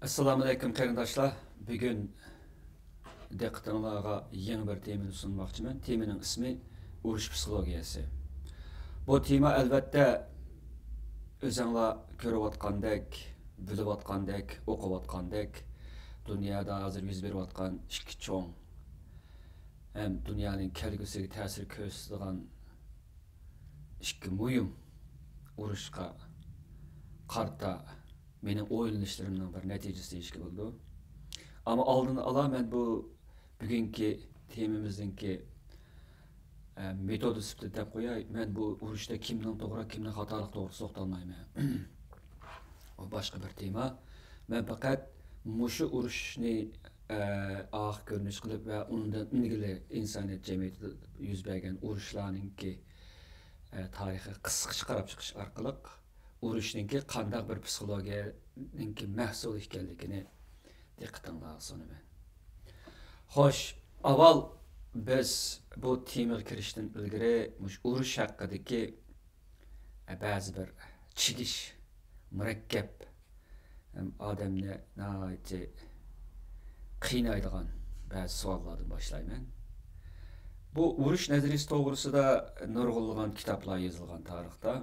Assalamu alaikum qarindoshlar. Bugun diqqatingizga yangi bir temani sunmoqchiman. Temaning ismi urush psixologiyasi. Bu tema albatta o'zinglar ko'rayotgandek, bilayotgandek, o'qiyotgandek dunyoda hozir yuz berayotgan ikki cho'ng ham dunyoning kelgusiga ta'sir ko'rsatadigan ikki muhim urushga qarta mening o'ylanışlarımның bir neticesi işki oldu. Ama aldığını ala ben bugünkü temamızdaki metodu süpte dep koyay. Ben bu uruşta kimden doğru, kimden hatalık doğru soğutalmayım. O başka bir tema. Ben fakat muşu uruşni ağ görünüş kılıp ve ondan ilgili insaniyet cemiyeti yüz bergen uruşlarının ki tarihi kısık çıkarıp çıkış arkalık uruşninki qandaq bir psixologiyaninki mahsul ekanligini diqqatingizga sunaman. Xo'sh, avval biz bu temaga kirishdan ilgari urush haqidagi ba'zi bir chigish, murakkab odamni nihoyatda qiynaydigan ba'zi savollardan boshlayman. Bu urush nazariyasi to'g'risida nurg'unlagan kitoblar yozilgan tarixda.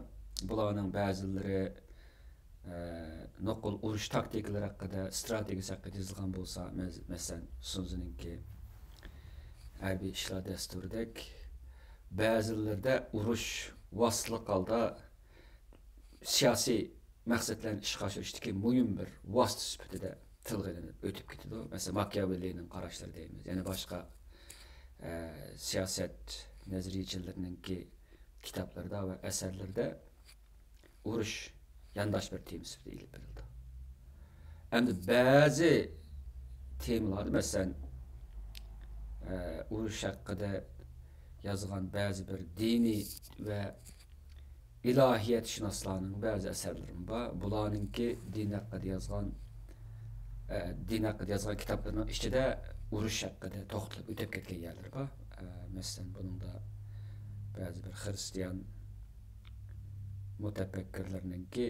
Bularning ba'zilari nuqul urush taktikalari haqida, strategiyasi haqida yozilgan bo'lsa, masalan, Sunzuninki harbiy ishlar dasturidek, ba'zilarida urush vositalik holda siyosiy maqsadlarni ishga oshirishdagi muhim bir vosita sifatida tilga o'tib ketadi. Masalan, Machiavellining qarashlari deymiz. Yana boshqa siyosat nazariyachilarininki kitoblarda va asarlarda urush yandaş bir tema sifatida ilib berildi. Endi ba'zi temalarda masalan urush haqida yozgan ba'zi bir diniy va ilohiyatshunoslarning ba'zi asarlari bor. Bularninki din haqida yozgan kitoblarning ichida urush haqida to'xtalib o'tib ketgan yerlar bor. Masalan, buningda ba'zi bir Hristiyan mutafakkirlarninki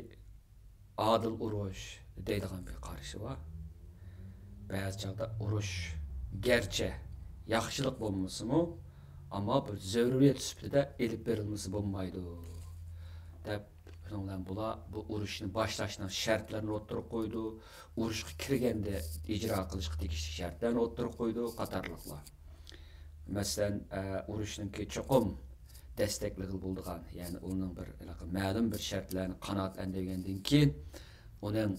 adil urush deydigan bir qarashi bor. Ba'zi chog'da urush gerçi yaxshilik bo'lmasa-mu, ammo bir zaruriyat sifatida elib berilmasi bo'lmaydi deb bular bu urushni boshlashning shartlarini o'tirib qo'ydi, urushga kirganda ijro qilishga tegishli shartlarni o'tirib qo'ydi, qatorliqlar. Masalan, urushningki cho'qim destekli bulduğan, yani onun bir ma'lum bir şartlarını qanoatlantirgandan keyin uning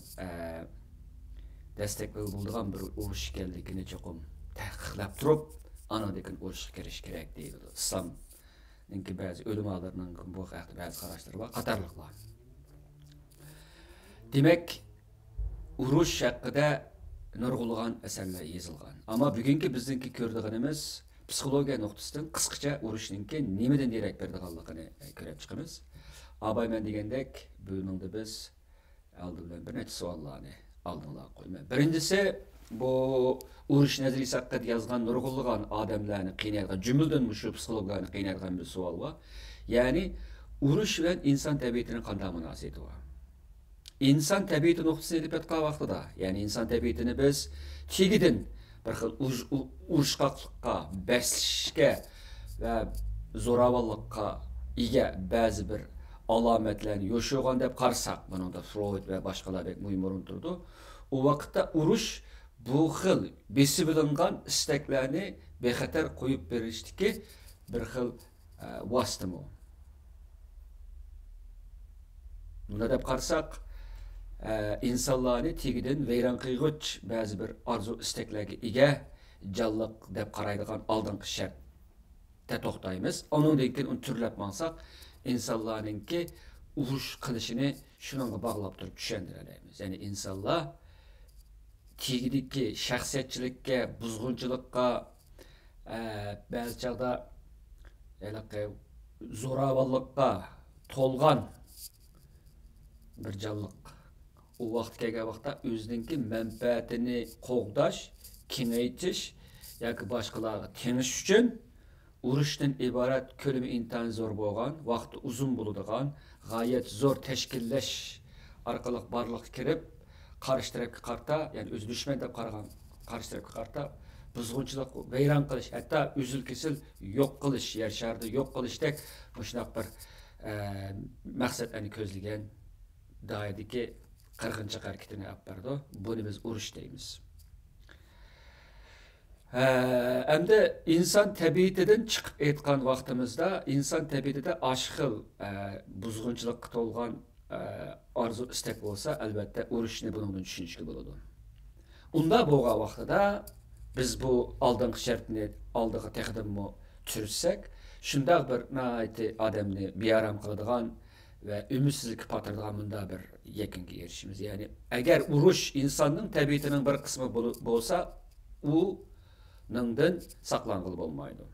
destekli bulduğan bir urush ekanligini cho'qim taqiqlab turib, anadekin urushga kirish kerak deydi. İslamninki ba'zi ulamolarning bu haqda ba'zi qarashlari bor, qatorliqlar. Demak, urush haqida nurg'ulg'an asarlar yozilgan. Ammo bugungi bizningki ko'rdiganimiz psixologiya nuqtasidan qisqacha urushningki nimadan derak berdiganligini ko'rib chiqamiz. Abayman degandek, buningda biz oldi bilan bir necha savollarni oldinga qo'yman. Birinchisi, bu urush nazariyasi haqida yozgan nurg'ulg'an odamlarni qiynaydigan, jumladan shu psixologlarni qiynaydigan bir savol bor. Ya'ni urush bilan inson tabiatining qanday munosabati bor? İnsan tabiati nuqtasini ilib aytgan vaqtida, ya'ni inson tabiatini biz chegidan bir xil urishqoqlikqa, baslashga va zo'ravonlikqa ega ba'zi bir alomatlarni yo'shigan deb qarasak, buningda Freud va boshqalar muhim o'rin turdi. U vaqtda urush bu xil besib olingan istaklarni bexatar qo'yib berishdagi bir xil vositami. Bunda deb qarasak, insonlarni tegidan vayron qilg'ich ba'zi bir arzu istaklarga ega jonliq deb qaraydigan oldingi shartda to'xtaymiz. Undan keyin uni turlab olsak, insonlarningki urush qilishini shunga bog'lab turib tushuntiramiz. Ya'ni insonlar tegidagi shaxsiyatchilikka, buzg'unchilikqa, ba'zi chog'da zo'ravonlikqa to'lgan bir jonliq. O vaqt kelgan vaqtda o'zininki manfaatini qo'g'dash, kengaytirish yoki boshqalarga tengish uchun urushdan iborat ko'lami intayin zo'r bo'lgan, vaqti uzun bo'ladigan, g'oyat zo'r tashkillash orqali barliqqa kirib, qarshi tarafga qarta, ya'ni o'zi dushman deb qaragan qarshi tarafga qarta buzg'unchilik, vayron qilish, hatto uzil kesil yo'q qilish, yer sharida yo'q qilishdek shunday bir maqsadlarni ko'zlagan doiradagi qirg'inchilik harakatini olib bordi. Buni biz urush deymiz. Endi inson tabiatidan chiqib aytgan vaqtimizda inson tabiatida ashxil buzg'unchilikqa to'lgan arzu istak bo'lsa, albatta urushni bundan tushunishga bo'ladi. Unda bo'lgan vaqtida biz bu oldingi shartni oldiga taqdimmo tushirsak, shunday bir odamni bearam qiladigan va umidsizlikka patiradigan bunda bir yakunga erishimiz. Ya'ni agar urush insonning tabiatining bir qismi bo'lsa, u ningdan saqlanğılı bo'lmaydi.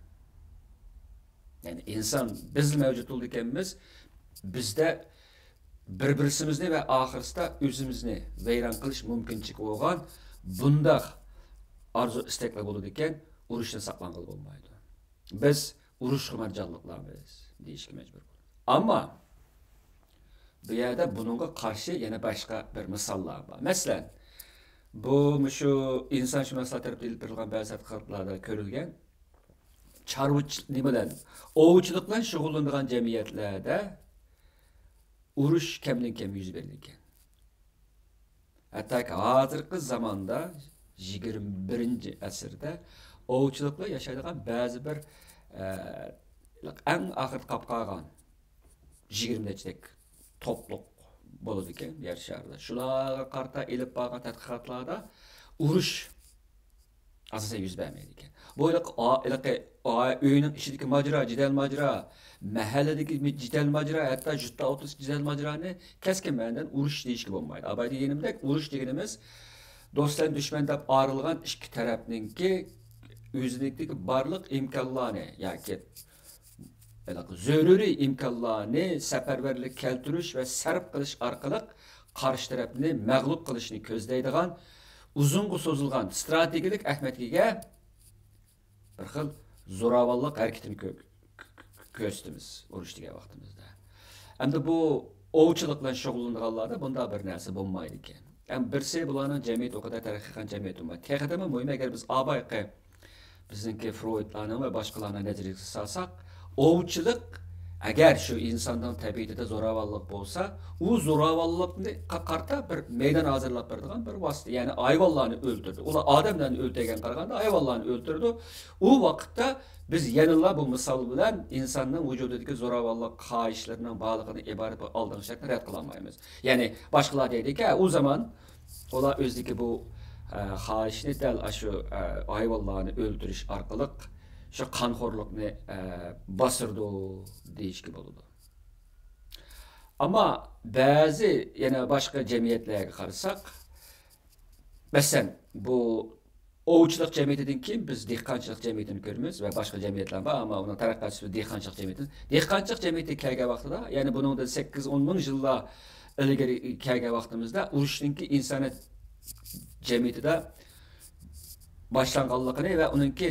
Yani insan biz mevcut ekanmiz, bizde bir-birimizni ve ahirda o'zimizni vayron qilish mumkinchiligi bo'lgan bundaq arzu istaklar bo'ladi ekan, urushdan saqlanğılı bo'lmaydi. Biz urush xumarjonliklarmiz deyishga majbur bo'lamiz. Ammo bu yerda buningga qarshi yana boshqa bir misollar bor. Masalan, bu şu insonshunoslar tarafından berilgan ba'zi tadqiqotlarda ko'rilgan chorvachilik bilan ovchilik bilan shug'ullanadigan jamiyatlarda urush kamdan-kam yuz berilgan. Hatto hozirgi zamonda 21-asrda ovchilikla yashaydigan ba'zi bir eng oxir qolib qolgan 20-dek to'pluq bo'ladi ekan yer sharida. Shularga qarta elib borgan tadqiqotlarda urush asosan yuz bermaydi ekan. Bu uyning ichidagi majra, jidal majra, mahalladagi jidal majra, hatto jutta 30 jidal majrani keskin ma'nodan urush deyishga bo'lmaydi. Abay deganimdek, urush deganimiz do'stlar dushman deb ayrilgan ikki tarafninki o'zidagi barliq imkonlarni yoki zaruriy imkonlarni safarbarlik keltirish va sarf qilish orqali qarshi tarafni mag'lub qilishni ko'zlaydigan uzunga so'zilgan strategik ahamiyatga bir xil zo'ravonlik harakatini ko'rsatamiz urush degan vaqtimizda. Endi bu ovchilik bilan shug'ullanganlarda bunda bir narsa bo'lmaydi ekan. Ham birsi bularning jamiyat o kadar taraqqi qilgan jamiyat bo'lmaydi. Texadami muhim agar biz abayqi bizningki Freudlarning va boshqalarning nazariyasiga solsak, ovchilik agar shu insonning tabiatida zo'ravonlik bo'lsa, u zo'ravonlikni qarta bir maydon hozirlab beradigan bir vosita, ya'ni hayvonlarni o'ldirdi. Ular odamlarni o'ldirgan qaraganda hayvonlarni o'ldirdi. U vaqtda biz yanıla bu misol bilan insonning vujudidagi zo'ravonlik xohishlarining bog'lig'ini iborat oldingi shartni rad qila olmaymiz. Ya'ni boshqalar deydiki, u zaman ular o'zligi bu xohishni dal shu hayvonlarni o'ldirish orqali şu qonxo'rlikni bosirdi deyishga bo'ladi. Ama bazı yana boshqa jamiyatlarga qarasak, masalan bu ovchilik jamiyatidan keyin biz dehqonchilik jamiyatini ko'ramiz va boshqa jamiyatlar bor, ammo uning taraqqiyoti dehqonchilik jamiyati. Dehqonchilik jamiyati kelgan vaqtida, ya'ni buningda 8-10 ming yillar ilgari kelgan vaqtimizda urushningki insoniyat jamiyatida boshlanganligini va uningki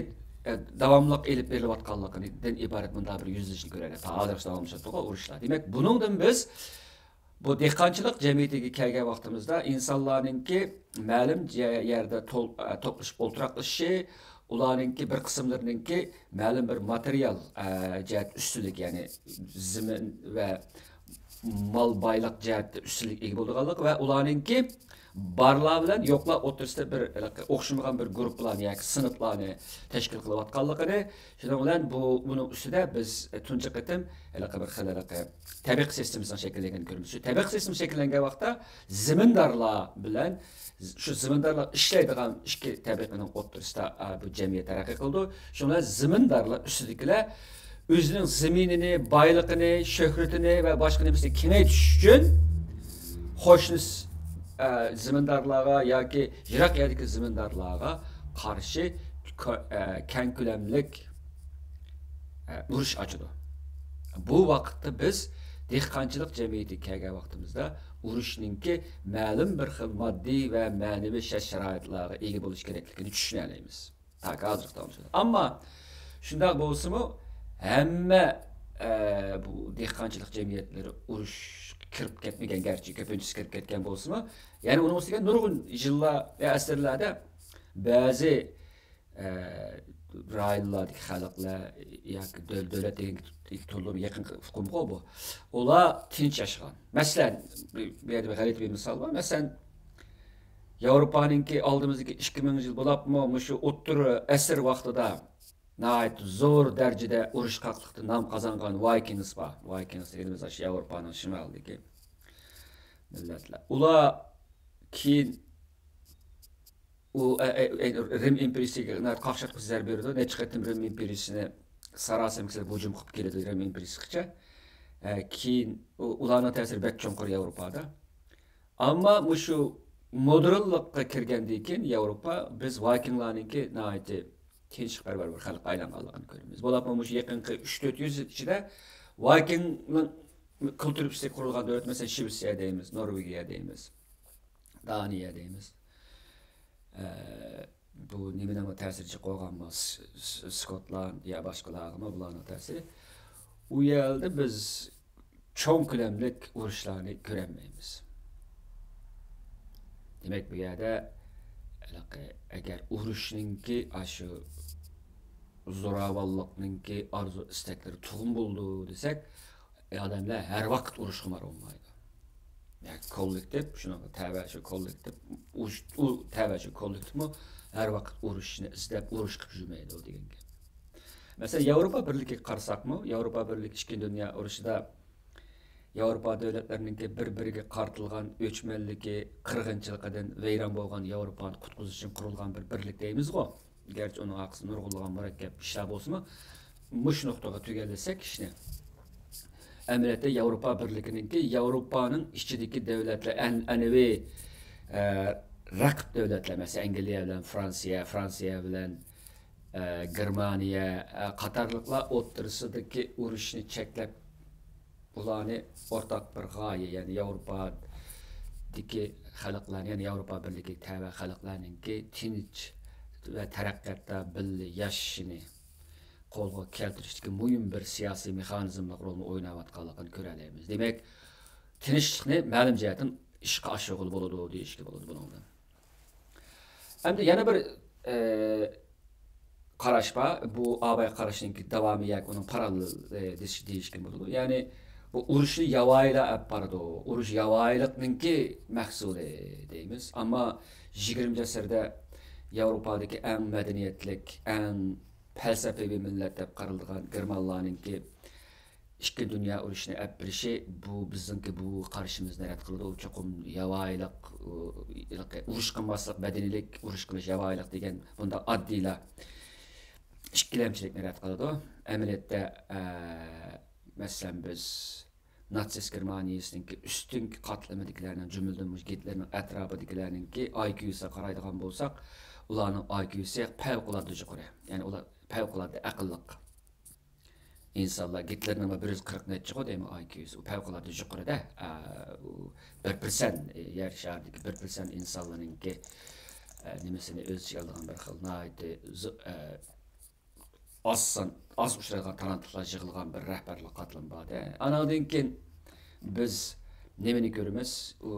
davamlıq elib berilayotganligidan iborat bunda bir yüzleşini görərik. Hozir davamlaşatdigan urushlar. Demak, buningdan biz bu dehqonchilik jamiyatiga kelgan vaqtimizda insonlarningki ma'lum yerda to'plashib o'tiraqlishi, ularningki bir qismlarininki ma'lum bir material jihat ustunlik, ya'ni zamin va mal boylik jihatda ustunlik ega bo'lganlik va ularningki barlar bilan yo'qlar o'rtasida bir o'xshamagan bir guruhlarni yoki sinflarni tashkil qilayotganligini, shuning bilan buning ustida biz tunji qatim bir xil tabiiy sistemasining shakllanganini ko'ramiz. Shu tabiiy sistem shakllangan vaqtda zimindorlar bilan shu zimindorlar ishlaydigan ikki tabiiqning o'rtasida bu jamiyat taraqqiy qildi. Shunlar zimindorlar ustidagilar o'zining zaminini, boyligini, shuhratini va boshqa narsani kengaytirish uchun xo'shnis zimindorlarga yoki yiroq yerdagi zimindorlarga qarshi keng ko'lamlik urush ochdi. Bu vaqtda biz dehqonchilik jamiyatiga kelgan vaqtimizda urushningki ma'lum bir xil moddiy va ma'naviy shart-sharoitlarga ega bo'lish kerakligini tushuna olamiz. Ammo shunday bo'lsa-mu, hamma bu dehqonchilik jamiyatlari urush kirib ketmegen, gerçi köpüncüsü kirib ketken bolsunmu, yani onun üstüne nurgun yıllar ve asırlarda bazı rayonlardaki halklar yoki devlet to'lib yaqin hukm bu. Ular tinch yashagan. Masalan, bu yerda bir g'alati bir misol bor. Masalan, Yevropaninki oldimizdagi 2000 yil bo'libmi, shu o'ttir asr vaqtida nəhayət zor dərəcədə uruş qaqlıqda nam qazanğan Vikings var. Vikings dediğimiz aşı Avropanın şimalındakı millətlər. Ular keyin o Rim imperiyasiga qaqshaq zərb berdi. Neçə qətim Rim imperiyasini sarasam kisələr hücum qılıb gəldi Rim imperiyasiga. Keyin ularning ta'siri bək cho'nqur Yevropada. Amma şu modernlikqa kirgandan keyin Yevropa biz Vikinglarninki nəhayət tinchlikparvar bir xalq aylanganligini ko'ramiz. Bo'lapmi shu yaqinqi 3-4 yil ichida Vikingning kulturasi qurilgan davlat, masalan, Shvetsiya deymiz, Norvegiya deymiz, Daniya deymiz. Bu nimani ta'sirchi qo'yganmi? Skotlandiya boshqalarga bularning ta'siri. U yerda biz cho'ng ko'lamlik urushlarni ko'rmaymiz. Demak, bu yerda agar urushninki ashu zo'ravonlikninki arzu istaklari tug'um bo'ldi desak, odamlar har vaqt urush qilmar olmaydi. Yani kollektiv, shunaqa tavashi kollektiv, u tavashi kollektivmi har vaqt urushni istab urush qilib yurmaydi degan gap. Masalan, Yevropa birligiga qarasaqmi, Yevropa birligi 2 dunyo urushida Yevropa devletlerininki bir-biriga qartilgan o'chmanligi, qirg'inchiligidan vayron bo'lgan Yevropani qutqizish uchun qurilgan bir birlik deymiz-ku. Gerçi onun aksini nurg'ulg'an murakkab ishlar bo'lsa-mu, mush nuqtaga tugallasak ishni. Amaliyotda Yevropa birligininki Yevropaning ichidagi davlatlar an'anaviy raqib davlatlar, masalan, Angliya bilan Fransiya bilan Germaniya qatorliqlar o'rtasidagi urushni cheklab ularni o'rtaq bir g'oya, ya'ni Yevropadagi xalqlar, ya'ni Yevropa birligiga tabi xalqlarninki tinch va taraqqiyotda birga yashashini qo'lga keltirishdagi muhim bir siyosiy mexanizmlar rolini o'ynayotganligini ko'ramiz. Demak, tinchlikni ma'lum jihatdan ishga oshirg'ili bo'ladi deyishga bo'ladi bundan. Endi yana bir qarash bor. Bu AB'ye qarashninki davomi yoki uning parallel deyishga bo'ladi. Ya'ni bu urushni yavoyla olib boradi. Urush yavoylikninki mahsuli deymiz. Ammo 20 asrda Yevropadagi eng madaniyatlik, eng falsafiy millat deb qaralgan Germanlarninki ikki dunyo urushini olib birishi bu bizningki bu qarashimizni rad qiladi. U cho'qim yavoylik, urush qilmaslik, madanilik, urush qilish yavoylik degan bunda oddiylar ikkilamchilikni rad qiladi. Amaliyotda masalan biz Natsist Germaniyasininki üstünki qatlamidagilarning jumladan Hitlerning atrofidagilarninki IQ'siga qaraydigan bo'lsak, ularning IQ'si favqulodda yuqori. Ya'ni ular favqulodda aqlliq insonlar. Hitlerning 140 necha deymi IQ'si, u favqulodda yuqorida. 1% yer shardagi 1% insonlarninki nimasini o'z ichiga olgan bir xil naydi az uchragan talantlar yig'ilgan bir rahbarlik qatlam bor. Anadan keyin biz nimani ko'ramiz? U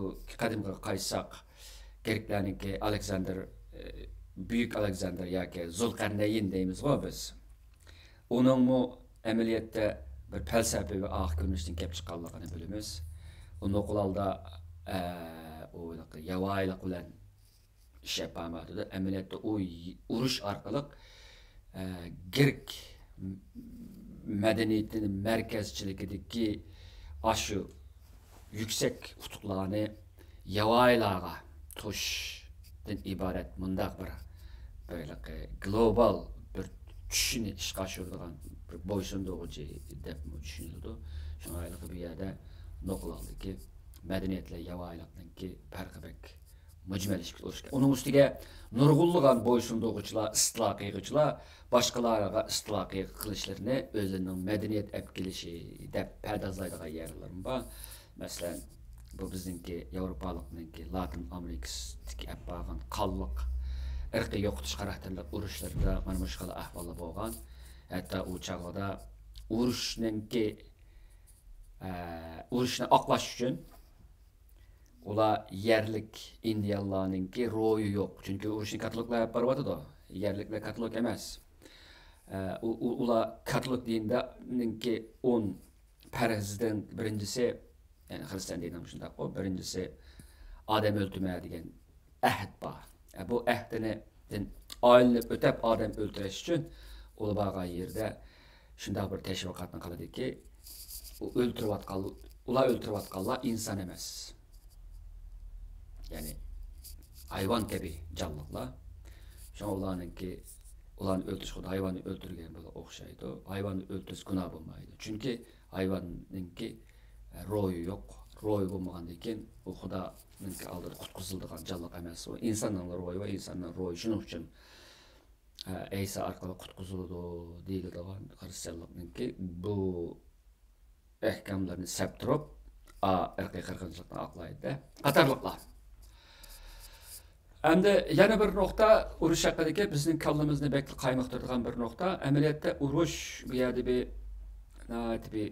qadimga qaytsak, Greklarninki Alexander, Buyuk Alexander yoki Zulqarnayn deymiz-ku biz. Uningmi amaliyotda bir falsafiy va aq ko'rinishdan kelib chiqqanligini bilamiz. Uni qo'lda o yavoylik bilan ish yapamadi. Amaliyotda u urush orqali Grek medeniyetinin merkezçilikideki aşı yüksek utuklarını yavaylağa toşdan ibaret mundaq bir böyle global bir düşünü işe aşırdıgan bir boysunduğucu dep düşünüldü. Şuna aylıqı bir yerde nokul aldı ki medeniyetle yavaylıqның ki farkı bek mücmel ilişki oluştu. Onun üstüge nurgulluğun boysunduğucular, ıslaqiyğıcılar başqalarına ıslaqiyğ qilishlarını özünün medeniyet epkilişi dep perdazlaydığı yerlerim var. Mesela bu bizimki Avrupalıqninki Latin Amerikasındaki epbağın qallıq, ırqi yo'qotish xarakterli urushlarda mana bu xil ahvollar bo'lgan. Hatta u chog'da urushninki urushni oqlash uchun ular yerlik indiyalarninki ro'yi yo'q. Chunki urushni katoliklar olib boryotidi. Yerliklar katolik emas. Ular katolik dinidagi 10 farzdan birinchisi, ya'ni xristian dinida shunday qo'y, birinchisi odam o'ldirma degan ahd bor. Bu ahdini oilanib o'tab odam o'ldirish uchun ular borgan yerda shunday bir tashviqotni qiladiki, ular o'ltirayotganlar inson emas. Ya'ni hayvon kabi jonliqlar. Şuna ularni o'ldirish xuddi hayvonni o'ldirgan bo'lib o'xshaydi. Hayvonni o'ldirish gunoh bo'lmaydi. Chunki hayvonninki ro'yi yo'q. Ro'yi bo'lmagandan keyin u Xudoning oldida qutqiziladigan jonliq emas. U insonning ro'yi va insonning ro'yi shuning uchun İsa orqali qutqiziladi deyiladigan xristianlikninki bu ahkamlarni saptirib, irqiy qirg'inchilikni oqlaydi. Qatorliqlar. Endi yana bir nokta urush haqidagi bizning kallamizni bekli qaymoqtiradigan bir nokta. Amaliyotda urush bu yerda bir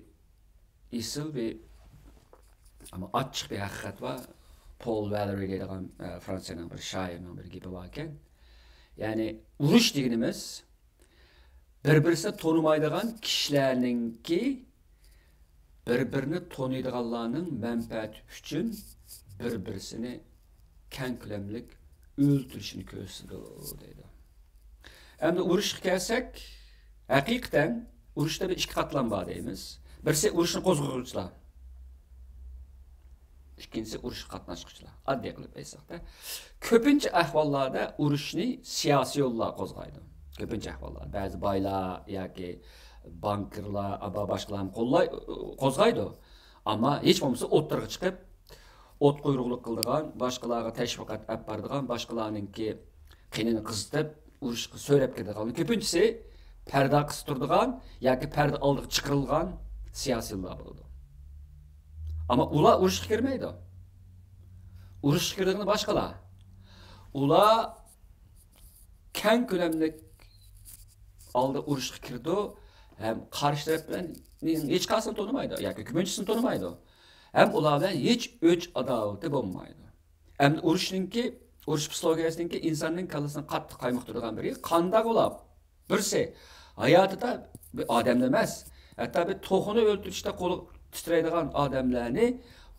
isil bir ama açık bir hakikat var. Paul Valery deydigan Fransa'nın bir şairinin bir gibi varken. Yani urush deganimiz bir-birini tanımaydigan kishilarninki bir-birini tanıydiganlarning manfaati uchun bir-birini keng ko'lamlik o'ldirishini ko'rsatadi deydi. Endi urushga kelsak, haqiqatan urushda bir ikki qatlam bor deymiz. Birisi urushni qo'zg'ovchilar. İkincisi urush qatnashuvchilar. Oddiy qilib aytsaqda, ko'pincha ahvollarda urushni siyosiy yo'llar qo'zg'aydi. Ko'pincha ahvollarda ba'zi boylar yoki bankirlar, boshqalar qo'zg'aydi. Ammo hech bo'lmasa o'ttirga chiqib o't quyruqlik qildigan, boshqalarga tashviqot olib beradigan, boshqalarninki qinini qizitib, urushga so'rab ketadigan. Ko'pinchisi parda qistirdigan yoki parda oldiga chiqarilgan siyosiylar bo'ladi. Ama ular urushga kirmaydi. Urushga kiradigan boshqalar. Ular keng ko'lamlik oldi urushga kirdi, ham qarshi taraf bilan hech qaysini tonimaydi yoki ko'pinchisini tonimaydi. Hem ular bilan hech o'ch adovati bo'lmaydi. Ham urush psixologiyasininki insonning kallasini qattiq qaymoqtiradigan biri qandoq ular birsi hayotida bir odam emas, hatto bir to'xini o'ldirishda qo'li titraydigan odamlarni,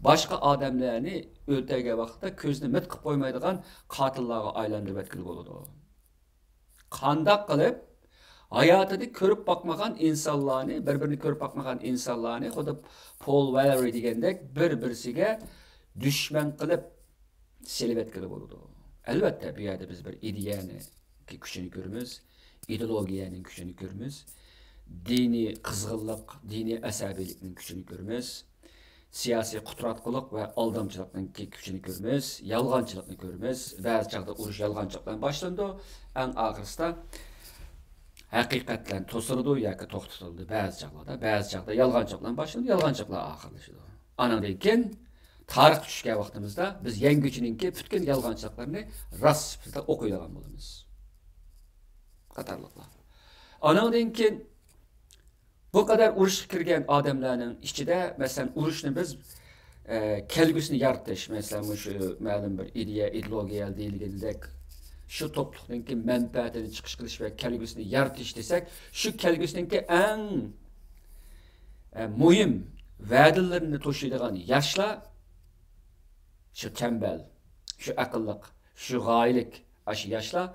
boshqa odamlarni o'ldirgan vaqtda ko'zni mit qilib qo'ymaydigan qotillarga aylantirib etkili bo'ladi. Qandoq qilib hayotida ko'rib bakmagan insonlarni, bir-birini ko'rib bakmagan insonlarni, xuddi Paul Valery degandek bir-birisiga dushman qilib selib etkili bo'ladi. Albatta bu yerda biz bir ideyani kuchini ko'ramiz, ideologiyaning kuchini ko'ramiz. Dini qizg'inlik, dini asabiylikning kuchini ko'ramiz. Siyosiy qudratlilik va aldamchilikning kuchini ko'ramiz. Yolg'onchilikni ko'ramiz. Ba'zi chaqda urush yolg'onchilikdan boshlandi. Eng oxirida haqiqatdan to'sildi yoki to'xtatildi. Ba'zi chaqda yolg'onchilikdan boshlandi, yolg'onchiliklar oxirlashdi. Andan keyin tarix tushgan vaqtimizda biz yangichininki bütün yolg'onchiliklarni rasmda o'qiydigan bo'lamiz. Qatorliqlar. Andan keyin bu kadar urushga kirgan odamlarning ichida, masalan, urushni biz kelgusini yaratish, masalan, shu ma'lum bir ideologiya deyilgandek, shu to'plikninki manfaatini chiqish qilish va kelgusini yaratish desak, shu kelgusiningki eng muhim va'dalarini to'shiydigan yoshlar, shu kambal, shu aqlliq, shu g'oyilik, shu yoshlar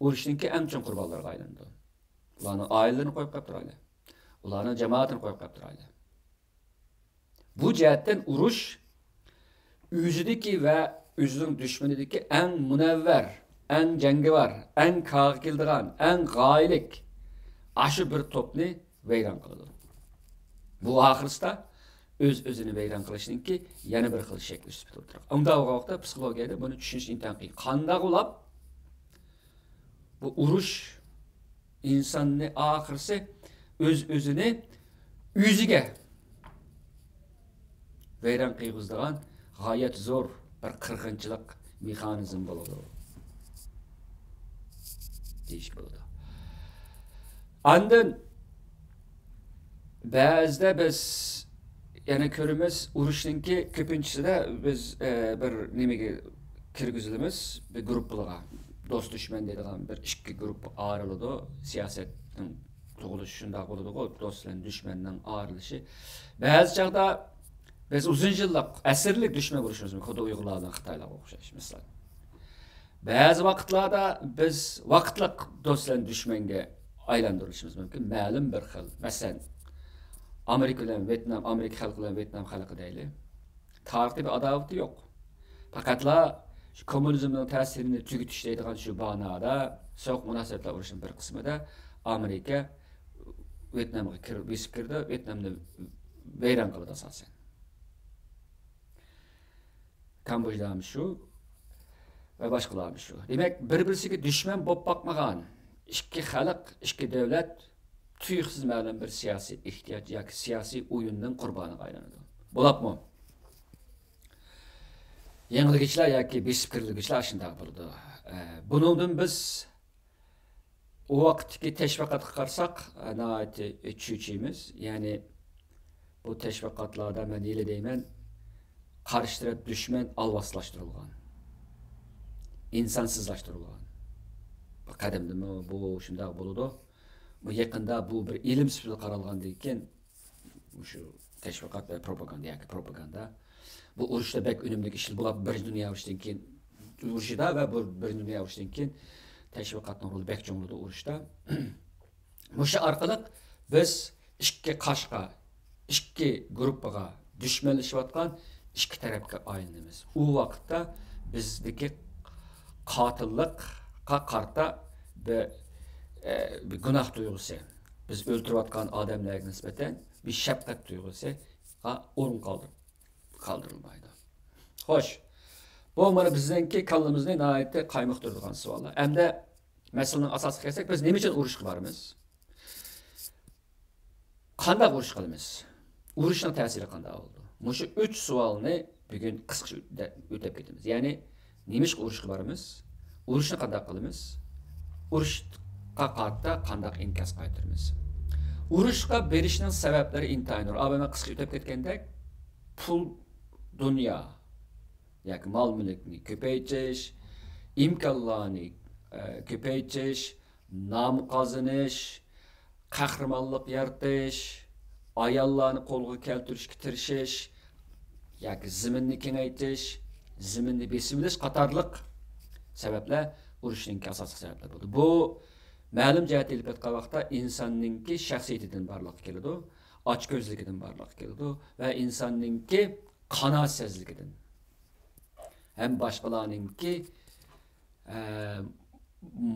urushningki eng chong qurbonlarga aylandi. Ularning oilalarini qo'yib qoldiradi. Ularning jamoatini qo'yib qoldiradi. Bu jihatdan urush o'zidagi va o'zining dushmanidagi eng munavvar, eng jangovar, eng qag'ildigan, eng g'oyilik ashu bir to'pni vayron qiladi. Bu oxirsida o'z-o'zini vayron qilishninki yana bir xil shakli sifatida o'tiradi. Unda vaqtda psixologiyada buni tushunish intan qiyin. Qanday qilib bu urush insonni oxirisi o'z-o'zini o'ziga vayron qilg'izadigan g'oyat zo'r bir qirg'inchilik mexanizm bo'ladi. Deyish bo'ladi. Andan ba'zida biz yana ko'rimiz urushninki ko'pinchisida biz bir nimaga kirgizilamiz, bir guruhlarga do'st dushman deydigan bir ikki guruh ayrıladi. Siyasetning tug'ilishi shunday bo'ladi-ku, do'st bilan dushmanning ayrilishi. Ba'zi chaqda biz uzun yillik, asrlik dushman bo'lishimiz mumkin, xuddi Uyg'urlarning Xitoylarga o'xshash misol. Ba'zi vaqtlarda biz vaqtliq do'st bilan dushmanga aylantirishimiz mumkin. Ma'lum bir xil. Masalan, Amerika bilan Vyetnam, Amerika xalqi bilan Vyetnam xalqi deyli. Tarixda bir adavati yo'q. Faqatla şu komünizmning ta'sirini tugutish deydigan shu banada so'q munosabatlar urushining bir qismida Amerika Vyetnamga kirib kirdi, Vyetnamni vayron qildi asosan. Kambodjada shu va boshqalar shu. Demak, bir-birisiga dushman bo'lib boqmagan ikki xalq, ikki davlat tuyuqsiz ma'lum bir siyosiy ehtiyoj yoki siyosiy o'yinning qurboniga aylanadi. Bo'lapmi? Yangiliklar yoki besipkirliklar shunday bo'ldi. Buningdan biz o vaqtdagi tashviqotga qarasak, nihoyatda cho'chiymiz. Ya'ni bu tashviqotlarda men nima deyman? Qarshi taraf dushman alvaslashtirilgan. İnsansızlaştırılgan. Qadimdimi bu shunday bo'ladi. Bu yaqinda bu bir ilm sifatida qaralgandan keyin shu tashviqot va propaganda yoki propaganda bu urushda bek unumli ish bo'lib bir dunyo urushdan keyin urushda va bir dunyo urushdan keyin tashviqotning roli bek cho'ng bo'ldi urushda. O'sha orqali biz ikki qashqa, ikki guruhga dushmanlashayotgan ikki tarafga aylanamiz. U vaqtda bizdagi qatillikqa qarta bir günah duygusu, biz öldürüvatkan adamlarga nisbeten bir şefkat duygusu o'rin kaldırılmaydı. Hoş, bu mana bizdeki kallamizni nihoyatda qaymoqtiradigan savollar. Hamda masalaning asosiga kelsak, biz nima uchun urushga boramiz? Qanday urush qilamiz? Urushning ta'siri qanday bo'ldi? Mushu 3 savolni bugun qisqacha o'tab ketamiz. Ya'ni nima uchun urushga boramiz? Urushni qanday qilamiz? Urushga qarta qanday inkas qaytaramiz? Urushga berishning sabablari intayin. Avval qisqa o'tab ketgandek, pul, dunyo yoki mol mulkni ko'paytirish, imkonlarni ko'paytirish, nom qozonish, qahramonlik yaratish, ayollarni qo'lga keltirishga tirishish yoki zaminni kengaytirish, zaminni besimish qatorliq sabablar urushning asosiy sabablari bo'ldi. Bu ma'lum jihat ilib o'tgan vaqtda insonninki shaxsiyatidan barliq keladi, ochko'zligidan barliq keladi va insonninki qanoatsizligidan. Hem boshqalarninki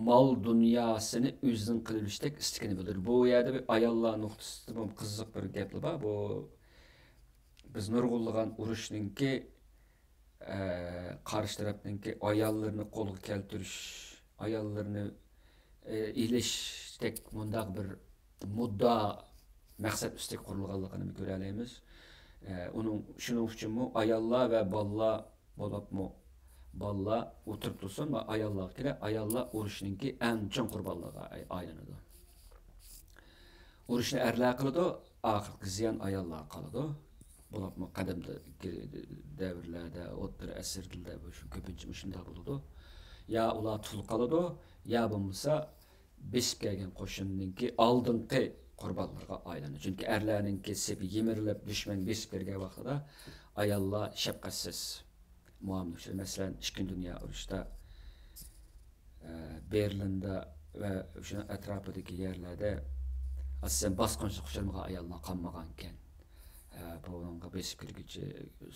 mol dunyosini o'zining qilishdek istikini bildirir. Bu yerda bir ayollar nuqtasida bu qiziq bir gap bor. Bu biz nurg'unlagan urushninki qarshi tarafninki ayollarni qo'lga keltirish, ayollarni ilishdek mundaq bir mudda maqsad ustida qurilganligini ko'ra olamiz. Shuning uchun ayollar va bolalar bo'libmi? Bolalar o'tirib tursin va ayollar kerak. Ayollar urushninki eng chong qurbonlarga aylanadi. Urushni erlar qiladi, oxirgi ziyon ayollar qoladi. Bo'libmi qadimda davrlarda, o'ttir asrlarda shu ko'pincha shunday bo'ladi. Ya ular tul qoladi, ya bo'lmasa besib kelgan qo'shinninki oldingi qurbonlarga aylanadi. Chunki erlarninki sepi yemirilib dushman besib kelgan vaqtida ayollar shafqatsiz muamele. Mesela 2. Dünya urushida Berlinda ve şunun etrafındaki yerlerde aslında bosqinchilik uchirmagan ayollar qolmaganken bunga besib kirguvchi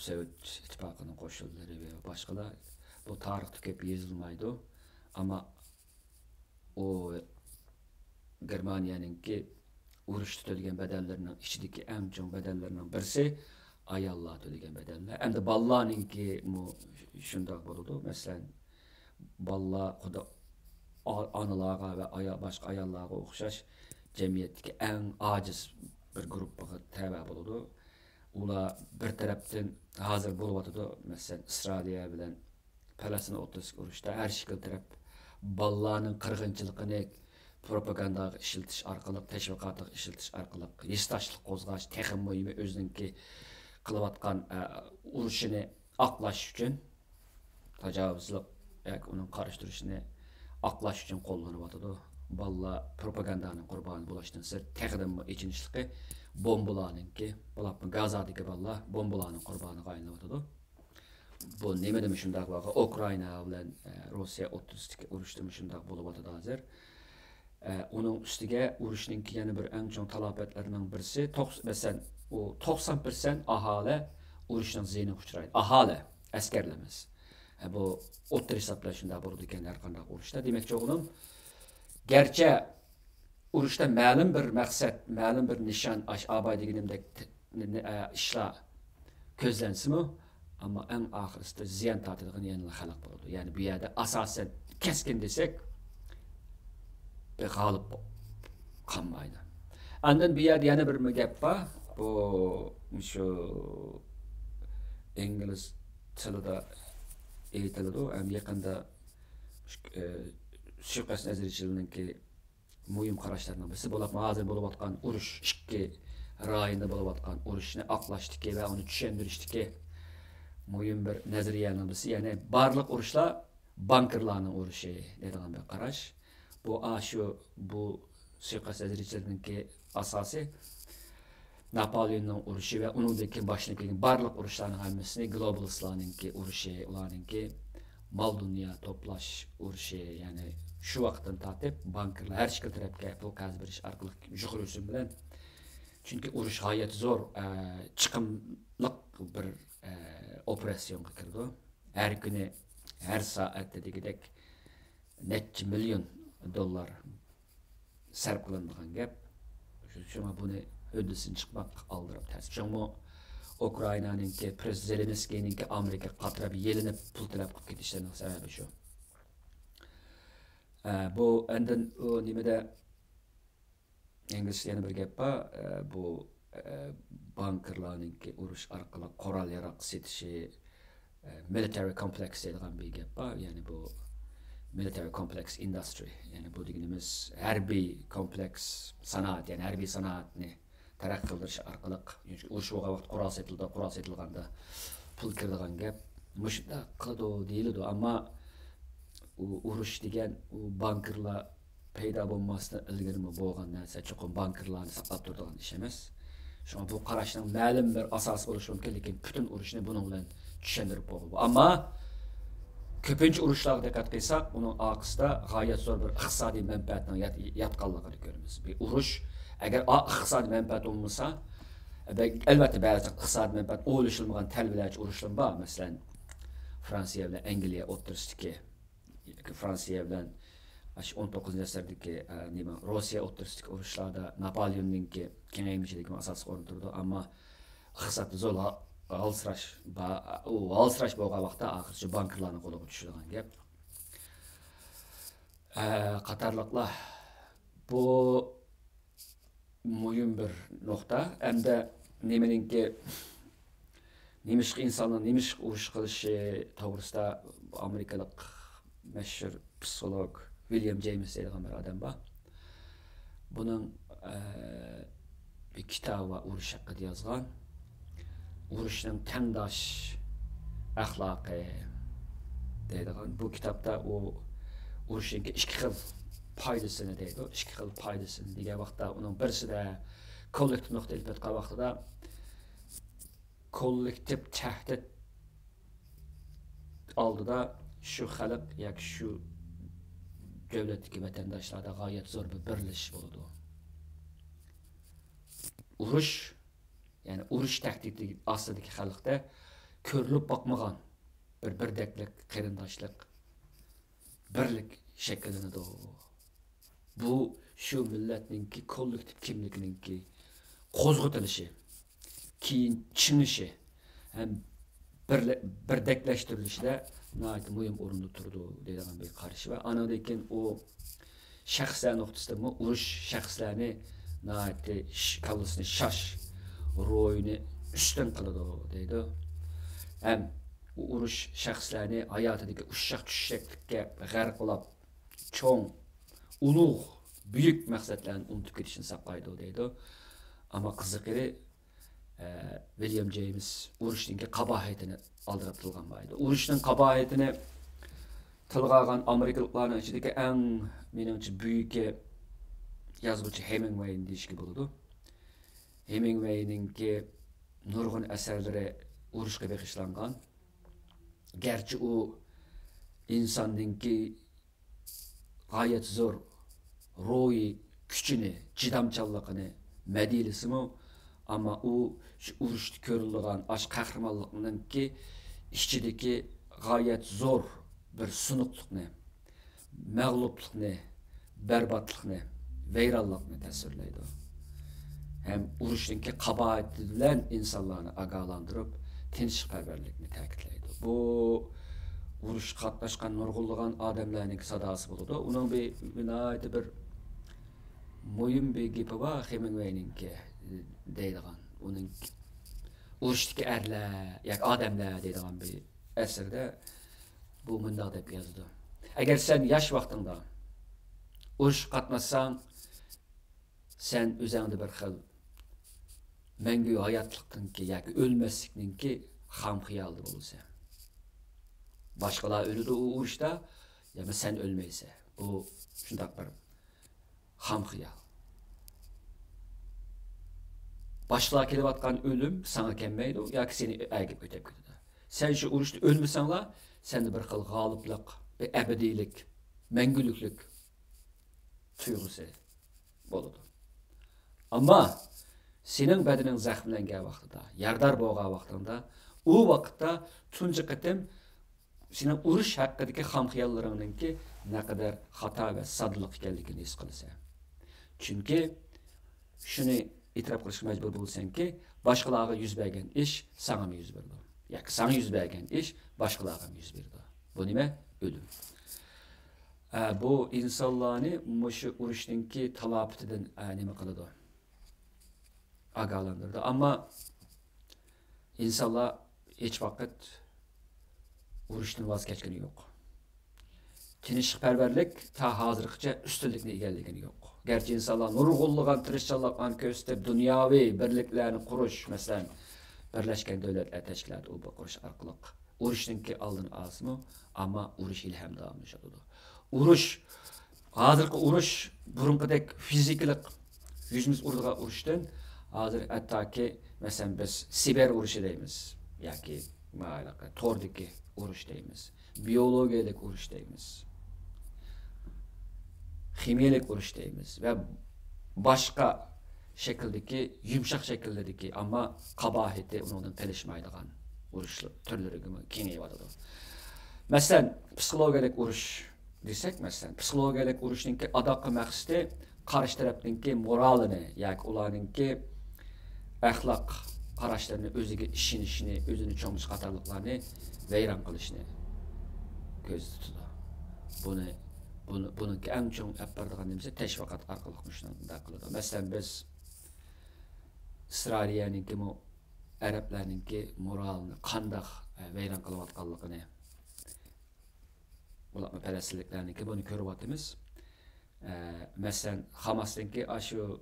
Sovet ittifoqining qo'shinlari va boshqalar bu tarixda ko'p yozilmaydi, ama o Germaniyaninki urushda to'lagan badallarining ichidagi eng chong badallarining birisi ayollar to'lagan badallar. Endi bolalarninki shunday bo'ladi. Masalan, bolalar xudo onalarga va boshqa ayollarga o'xshash jamiyatdagi eng ojiz bir guruhga tava bo'ladi. Ular bir tarafdan hozir bo'lyotdi. Masalan, Isroiliya bilan Falastin o'rtasidagi urushda har shekil taraf bolalarning qirg'inchiligini propagandaga ishiltish orqali, tashviqotga ishiltish orqali, yesdoshlik qo'zg'ash, texnik muhimi o'ziningki kılıvatkan uruşunu aklaş için tacavuzluk onun karıştırışını aklaş için kullanıvatıdı. Balla propagandanın kurbanı bulaştın sır teqdim içinişliği bombalarının ki bulapın Gazadaki balla bombalarının kurbanı kaynatıdı. Bu neme demiş şundak vaqa Ukrayna bilen Rusya 32 uruştu şundak bolup hazır. Onun üstüge uruşninki yana bir en çok talabetlerinden birisi mesela o 90% ahale uruşdan zeyni uçuraydı. Ahale askerlerimiz. Bu otur hesaplaşında buldu iken her kandak uruşta. Demek ki onun gerçi uruşta ma'lum bir maksat, ma'lum bir nişan abay deganimdek ishlar ko'zlansimi, ammo eng oxirisida ziyon tortadigan yana xalq bo'ldi. Ya'ni bu yerda asosan keskin desak g'olib qolmaydi. Andan bu yerda yana bir gap bor. Bu shu ingliz tilida aytiladi. Ham yaqinda Şüqas Nazirçilininki muhim qarashlardan birisi bo'lib, hozir bo'lib atgan urush ikki rayonda bo'lib atgan urushni aqlashdiki va uni tushuntirishdiki muhim bir nazariyaning birisi, ya'ni barliq urushlar bankerlarning urushi degan bir qarash. Bu Şüqas Nazirçilininki asosi Napoleonning urushi va uningdagi boshlanib kelgan barliq urushlarning hammasini globalistlarninki urushi, ularninki mal dünya toplaş urushi, yani şu vaqtdan tatip bankerlar her şey tarafga pul qaz berish orqali juqurishim bilan, çünkü urush g'oyat zo'r chiqimliq bir operasyonga kirdi. Her kuni her soatda degidek necha million dollar sarf qilinadigan gap. Shunga buni höddəsini chiqmaq aldırıb tərs. Şunga Ukrayna'nınki Prezident Zelenskiy'ninki Amerika qatirib yelinib pul talab qilib ketishlarning sababi shu. Bu endin o nimada İngilizce yana bir gap bor. Bu bankerlarninki urush orqali qurol yarog' setishi, military complex degan bir gap bor. Yani bu military complex industry, yani bu deganimiz harbiy kompleks sanoat, yani harbiy sanoatni taraqqiy qildirish orqali urush bo'lgan vaqt qurol setilganda pul kiradigan gap mushunda qiladi deyiladi. Ammo urush degan u bankerlar paydo bo'lmasdan ilgari bo'lgan narsa, chuqur bankerlarni saqlab turadigan ish emas. Shunga bu qarashning ma'lum bir asosi bo'lishi mumkin, lekin butun urushni buning bilan tushuntirib bo'ladi. Ammo ko'pincha urushlarga diqqat qilsak, uning orqasida g'oyat zo'r bir iqtisodiy manfaatning yotganligini ko'ramiz. Bir urush agar iqtisodiy manfaat olmasa, albatta ba'zi iqtisodiy manfaat o'ylashilmagan talbilarchi urushlar bor. Masalan, Fransiya bilan Angliya o'rtasidagi, Fransiya bilan 19-asrdagi Rossiya o'rtasidagi urushlarda Napoleonninki kengaymichiligi asosiy o'rin turdi. Ammo iqtisodda zo'r alsirash bo'lgan vaqtda oxiri shu bankerlarning qo'liga tushadigan gap. Qatarliqlar bu muhim bir nuqta. Hamda nimaninki nimishq insonlar nimishq urush qilishi to'g'risida amerikalik mashhur psixolog William James degan bir odam bor. Buning bir kitobi va urush haqida yozgan. Urushning tengdosh axloqi deydigan bu kitobda u urushning ikki xil foydasini deydi. Ikki xil foydasini degan vaqtda uning birisida kollektiv nuqtai iltifotga vaqtida kollektiv tahdid oldida shu xalq yoki shu davlatdagi vatandoshlarda g'oyat zo'r bir birlashish bo'ladi. Urush, yani urush tahdidi ostidagi xalqda ko'rilib boqmagan bir birdaklik, qarindoshlik, birlik shakllanadi. Bu shu millatninki kollektiv kimligininki qo'zg'atilishi, keyin chinishi ham birdaklaştirilishida nihoyat muhim o'rinda turdi degan bir qarash va anadan o shaxslar nuqtasida urush shaxslarni nihoyat kallasini shash ro'yini ustun qiladi deydi. Ham urush shaxslarni hayotidagi ushshaq tushshaklikka g'arq qilib cho'ng, ulug' buyuk maqsadlarni unutib ketishini saqlaydi deydi. Ammo qiziqiri William James urushdinki qabahatini aldırıp tılgan baydı. Uruşdun qabahatini tılgagan Amerikalıkların içindeki en menimçe büyük yazgıcı Hemingway'in deyişki buludu. Hemingway'ninki nurgun eserleri uruşqa begişlangan. Gerçi o insandinki gayet zor ruhi küçünü, çidamçallıqını mədilisimi ama o uruşdu körüldüğün aş kahramanlığının ki işçideki gayet zor bir sunuqluqni, məğlubluqni, berbatlıqni, veyrallıqni təsvirleydi. Hem uruşdunki qabahati bilen insanlarını agalandırıp tinchlikperverlikni ta'kidleydi. Bu uruş qatnaşqan nurgulluğun adamlarning sadası buludu. Onun bir moyun bir gepi var Hemingway'ninki deydigan. Onun uruşdaki erler, yak adamlar deydigan bir eserde bu mundaq dep yazdı. Eğer sen yaş vaxtında uruş qatnaşsan, sen özüңdi bir xil мәңгі hayatlıqdınki, yak ölmeslikdinki xam xiyaldı bolsa. Başqalar ölüdü o uruşda, ama sen ölmeyse. Bu şundaq bir xam xiyal. Başqalar kelip atqan ölüm sana kelmeydi, yak seni əgib ötep ketidi. Sen şu uruşda ölmesenla, sende bir xil galipliq, bir ebedilik, məngülüklük tuyğusu boludu. Ama senin bedenin zahmlengen vaxtıda, yardar boğan vaxtında, o vaxtda tuncu qitim senin uruş haqqidagi xam xiyallarınınki ne kadar hata ve sadılık ekanligini his qilsa. Çünkü şunu itiraf qilishga majbur bo'lsan ki, boshqalarga yuz bergan ish sana mı yüz berdi? Yoki sana yüz bergan ish boshqalarga mı yüz berdi? Bu nima? Ölüm. Bu insonlarni mushu urushdinki talabitidan nima qiladi? Agalandırdı. Ama insanlar hiç vakit uruşdan vazgeçkeni yok. Tinchlikperverlik ta hazırgıça üstünlükni egalligini yok. Gerçi insanlar nurgulluğun, tirishchanlikni ko'rsatib dunyoviy birliklarni qurish, masalan, Birleşken Devletler Teşkilatı u qurish orqali urushdinki oldini olsinmi, ama urush ilham davom etadi. Urush, hozirgi urush burunqidek fiziklik yuzimiz urdigan urushdan hazır hatta ki mesela biz siber uruşu deyimiz, yoki tordaki uruş deyimiz, biyologiyalik uruş deyimiz, kimiyalik uruş deyimiz ve başka şekildeki, yumuşak şekildeki ama kabahati onunla telişmaydigan uruş türleri kengayıvadı. Mesela psikologiyalik uruş desek, mesela psikologiyalik uruşninki adaqı məqsidi qarşı tarafninki moralini, yoki ularninki ahlak qarashlarını, özüge işinishini, özünü çoğmuş qatarlıqlarını veyran qilishni ko'z tutadi. Bununki en çoğun yapbardigan nimasi teşviqat orqali shunday qiladi. Masalan, biz İsrailiyaninki, Arablarninki moralini qandaq veyran qilayotganligini, ularning falastilliklarniki buni ko'ryapmiz. Masalan, Hamasninki shu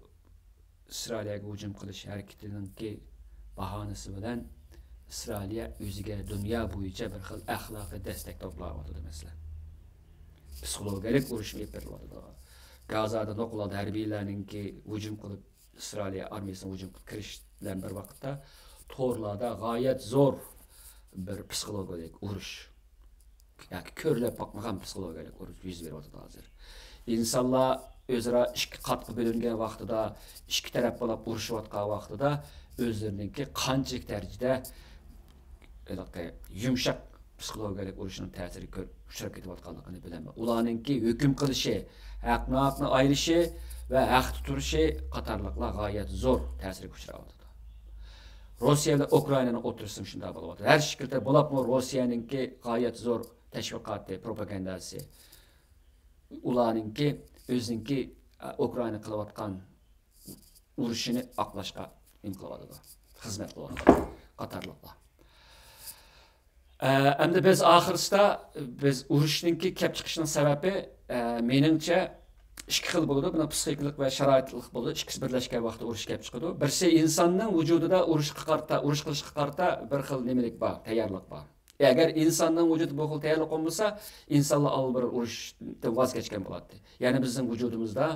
İsrailiyaga hücum qilish harakatininki bahanasi bilan İsrailiya o'ziga dunyo bo'yicha bir xil axloqiy destek to'playapti masalan. Psikologik urush beryapti. Gazada noqulada harbiylarninki hücum qilib İsrailiya armiyasına hücum qilib kirish bilan bir vaqtda to'rlarda g'oyat zo'r bir psikologik urush, yoki ko'rlab boqmagan psikologik urush yuz beryapti hozir. İnsanlar özara ikki qatqa bölüngen vaqtida, ikki taraf bo'lib urushayotgan vaqtida o'zlarininki qanchalik darajada yumshoq psikologik urushning ta'siriga uchrab ketayotganligini bilaman. Ularninki hukm qilishi, haqni ayirishi va haqda turishi qatorliqlar g'oyat zo'r ta'sirga uchrayapti. Rossiya bilan Ukrainaning o'tirishim shunday bo'lyapti. Har shaklda bo'libmi Rossiyaninki g'oyat zo'r tashviqoti, propagandasi, ularninki özünki Ukrayna qilayotgan urushini aqlashga imkiladi, xizmat qiladi qatorliqlar. Endi biz oxirsida biz urushninki kelib chiqishining sababi meningcha ikki xil bo'ladi. Buni psixikalik va sharoitlik bo'ladi. Ikkisi birlashgan vaqtda urush kelib chiqadi. Birisi insonning vujudida urush qilishga qarta bir xil nimelik bor, tayyorlik bor. Agar insonning vujudi bu xil tayyorlik bo'lmasa, insonlar bir urushdan voz kechgan bo'ladi. Ya'ni bizning vujudimizda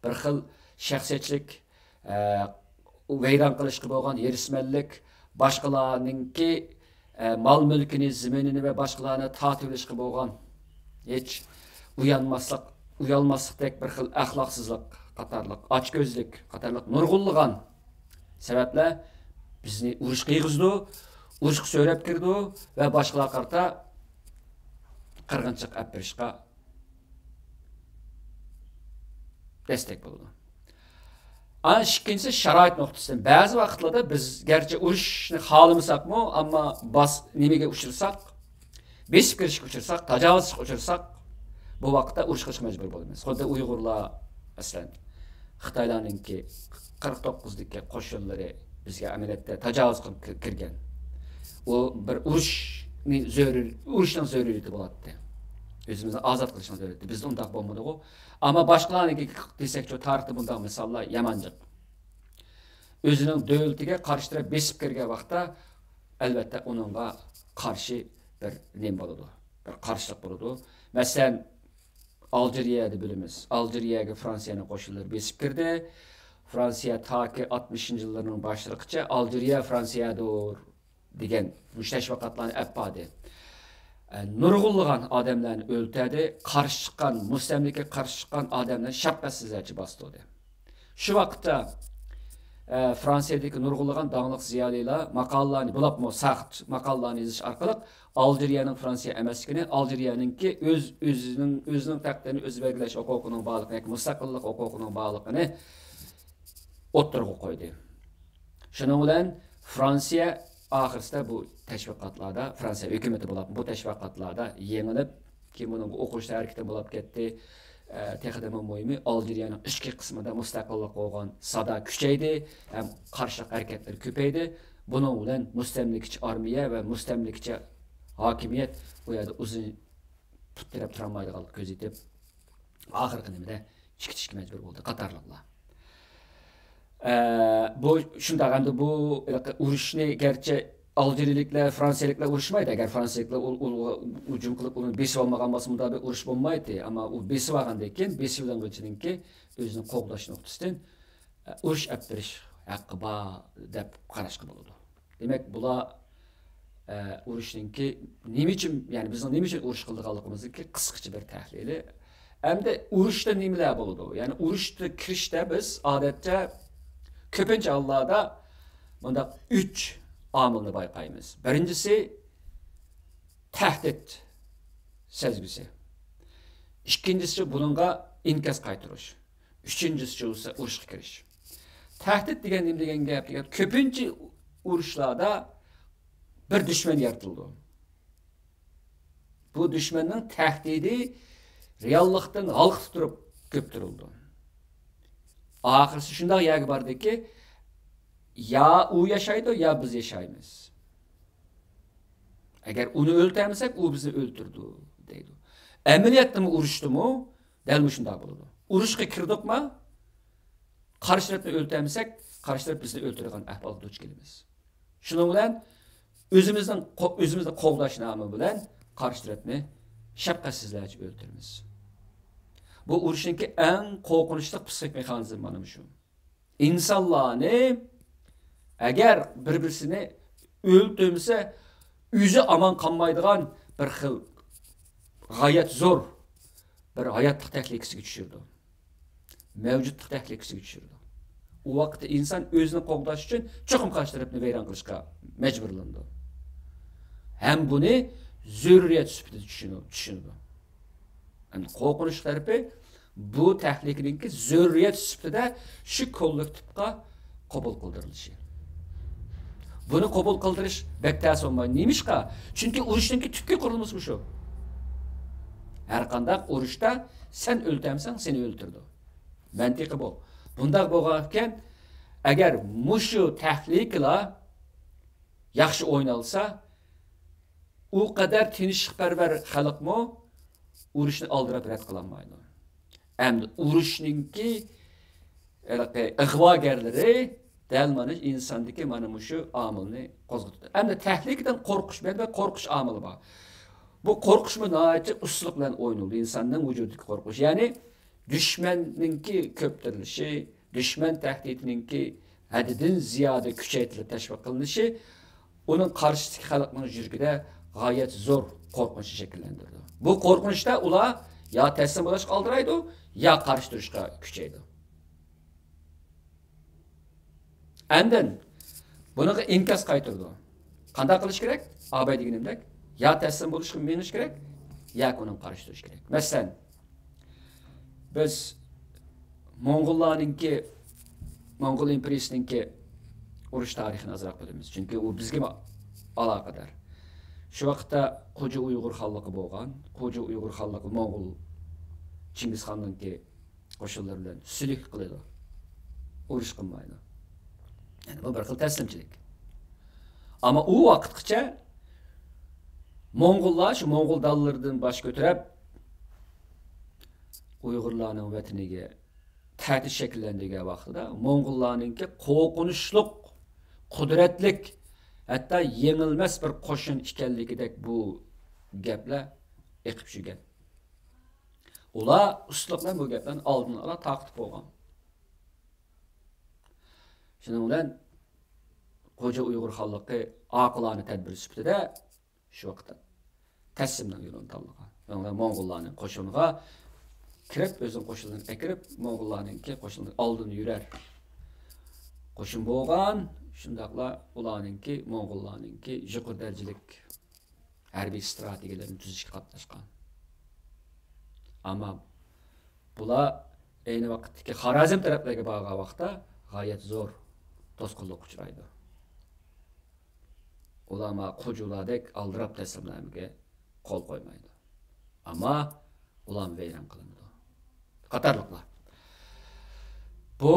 bir xil shaxsiyatchilik, vayron qilishga bo'lgan yerismanlik, boshqalarningki mal mulkini, zaminini va boshqalarni tatib olishga bo'lgan hech uyalmaslikdek bir xil axloqsizlik qatorliq, ochko'zlik qatorliq nurg'unlagan sabablar bizni urushga yig'izdi, urushga so'rab kirdi va boshqalar qarta qirg'inchilik olib berishga destek bo'ldi. Ana ikkinchisi sharoit nuqtasidan ba'zi vaqtlarda biz garchi urushni xohlamasakmi, ammo nimaga uchirsak, besib kirishga uchirsak, tajovuzga uchirsak, bu vaqtda urush qilishga majbur bo'lamiz. Xuddi Uyg'urlar aslan Xitoylarningki 49dagi qo'shinlari bizga amaliyotda tajovuz qilib kirgan. U bir urushning zaruriyati bo'ladi. O'zimizni ozod qilishning zaruriyati. Bizda undaq bo'lmadi-ku. Ammo boshqalarniki desakchi tarixda bunday misollar yamanjiq. O'zining davlatiga qarshi turib besib kirgan vaqtda albatta uningga qarshi bir nim bo'ladi. Bir qarshilik bo'ladi. Masalan, Aljeriyada bilamiz. Aljeriyaga Fransiyaning qo'shinlari besib kirdi. Fransiya taki 60-yillarning boshlarigacha Aljeriya Fransiyadir degan mushtashvaqatlarni apadi. Nurg'unlagan odamlarni o'ltirdi, qarshi chiqqan, mustamlikaga qarshi chiqqan odamlarni shafqatsizlarcha bosdi. Shu vaqtda Fransiyadagi nurg'unlagan donglik ziyolilar maqolalarni bulabmi saqt maqolalarni yozish orqali Aljeriyaning Fransiya emasligini, Aljeriyaningki o'zining taqdirini o'zi belgilash huquqining borligini, mustaqillik huquqining borligini o'ttirg'a qo'ydi. Shuning bilan Fransiya oxirsida bu tashviqotlarda Fransiya hukumati bo'lib, bu tashviqotlarda yengilib, keyin buning o'qish harakati bo'lib ketdi. Texnik muhimi Aljeriyaning ichki qismida mustaqillik bo'lgan sada kuchaydi, ham qarshi harakatlar ko'paydi. Buning bilan mustamlikachi armiya va mustamlikachi hokimiyat bu yerda uzun tuttirib turolmaydiganlik ko'z yetib, oxirgi nimada chiqishga majbur bo'ldi qatorliqlar. Bu shunday endi bu urushni garchi Aljeriyaliklar, Fransiyaliklar urushmaydi. Agar Fransiyaliklar hujum qilib uni besib olmagan bo'lsa, bunda bir urush bo'lmaydi. Ammo u besib olgandan keyin besiblangunchininki o'zini qo'g'dash nuqtasidan urush olib berish haqqi bor deb qarashga bo'ladi. Demak, bular urushninki nima uchun, ya'ni bizning nima uchun urush qilganligimizniki qisqacha bir tahlili. Endi urushda nimalar bo'ladi? Ya'ni urushga kirishda biz odatda ko'pincha hollarda bunda 3 omilni bayqaymiz. Birincisi tahdid sezgisi. İkincisi bununla inkas qaytırış. Üçüncüsü ise urushga kirish. Tahdid degan nima degan gap? Ko'pincha urushlarda bir dushman yaratildi. Bu dushmanning tahdidi reallikdan g'alqib turib ko'p turildi. Oxirisi shunday yo'l bordiki, ya u yaşaydı ya biz yaşaymiz. Eğer onu öldürmesek o bizi öldürdü deydi. Ameliyatda mı urushdi mu? Dal shunday bo'ladi. Urushga kirdik mi? Qarshi tarafni öldürmesek, qarshi taraf bizni öldürgan ahvolga duch kelamiz. Shuning bilan o'zimizni qo'g'dash nomi bilan qarshi tarafni shafqatsizlarcha o'ldiramiz. Bu urushning eng qo'rqinchli psixik mexanizmi mana shu. İnsanlarni agar bir-birini o'ldirmasa, o'zi aman qolmaydigan bir xil g'oyat zo'r bir hayotlik tahlikasiga tushirdi. Mavjudlik tahlikasiga tushirdi. U vaqtda inson o'zini qo'g'dash uchun cho'qim qarshi tarafni vayron qilishga majburlandi. Ham buni zaruriyat sifatida tushunadi. Endi qo'rqinish tarafi bu tahlikaninki zaruriyat sifatida shu kollektivga qabul qildirilishi. Bunu qabul qildirish bektas olmaydi. Nimishqa? Chunki urushningki tubki qurilmasi shu. Har qanday urushda sen o'ltamsan, seni o'ldirdi. Mantiqi bu. Bundaq bo'lgan agar mushu tahlikalar yaxshi o'ynalsa, u qadar tinchlikparvar xalqmi urushni oldirib rad qilolmaydi. Әмді урышныңки ig'vogarlari dal mana insondagi mana shu omilni qo'zg'atdi. Endi tahlikadan qo'rqish bilan qo'rqish omili bor. Bu qo'rqish nihoyatda usluq bilan o'ynaldi insonning vujudiga qo'rqish. Ya'ni dushmanninki ko'ptirilishi, dushman tahdidininki haddidan ziyoda kuchaytirilib tashviq qilinishi uning qarshisidagi xalqning yuragida g'oyat zo'r qo'rqinchni shakllantirdi. Bu qo'rqinchda ular yo taslim bo'lishga oldiraydi, yo qarshi turishga kuchaydi. Andin bunaqa inkas qaytirdi. Qanday qilish kerak? Abay deganimdek, ya taslim bo'lishga menish kerak, yoki uni qarshi turish kerak. Masalan, biz Mo'ng'ul imperiyasininki urush tarixini ozroq bilamiz. Chunki u bizga aloqador. Shu vaqtda Qo'ja Uyg'ur xalqi bo'lgan, Qo'ja Uyg'ur xalqi Mo'ng'ul Chingizxonninki qo'shinlari bilan sulh qiladi. Urush qilmaydi. Yani bu bir xil taslimchilik. Ama u vaqtgacha Mo'ng'ullar shu Mo'ng'ul dallardan bosh ko'tarib Uyg'urlarning vataniga tahdid shakllangan vaqtida Mo'ng'ullarningki qo'rqinchliq, qudratlik, hatto yengilmas bir qo'shin ekanligidek bu gaplar eqib yurgan. Ular usluq bilan bu gaplarni oldin ola taqib bo'lgan. Shuning bilan Qo'ja Uyg'ur xalqi aqlona tadbir sifatida shu vaqtda taslimdan yo'lini tanlagan. Yani Mo'ng'ullarning qo'shiniga kirib, o'zing qo'shinlarni akirib, Mo'ng'ullarningki qo'shinlar oldin yurar. Qo'shin bo'lgan, shundaqla ularningki Mo'ng'ullarningki yuqori darajalik harbiy strategiyalarni tuzishga qatnashgan. Ama bular ayni vaqtdagi Xorazm taraflarga borgan vaqtda g'oyat zo'r to'sqinlik uchraydi. Ular ma qo'julardek aldirab taslimlarga qo'l qo'ymaydi. Ama ular vayron qilindi. Qatarliqlar. Bu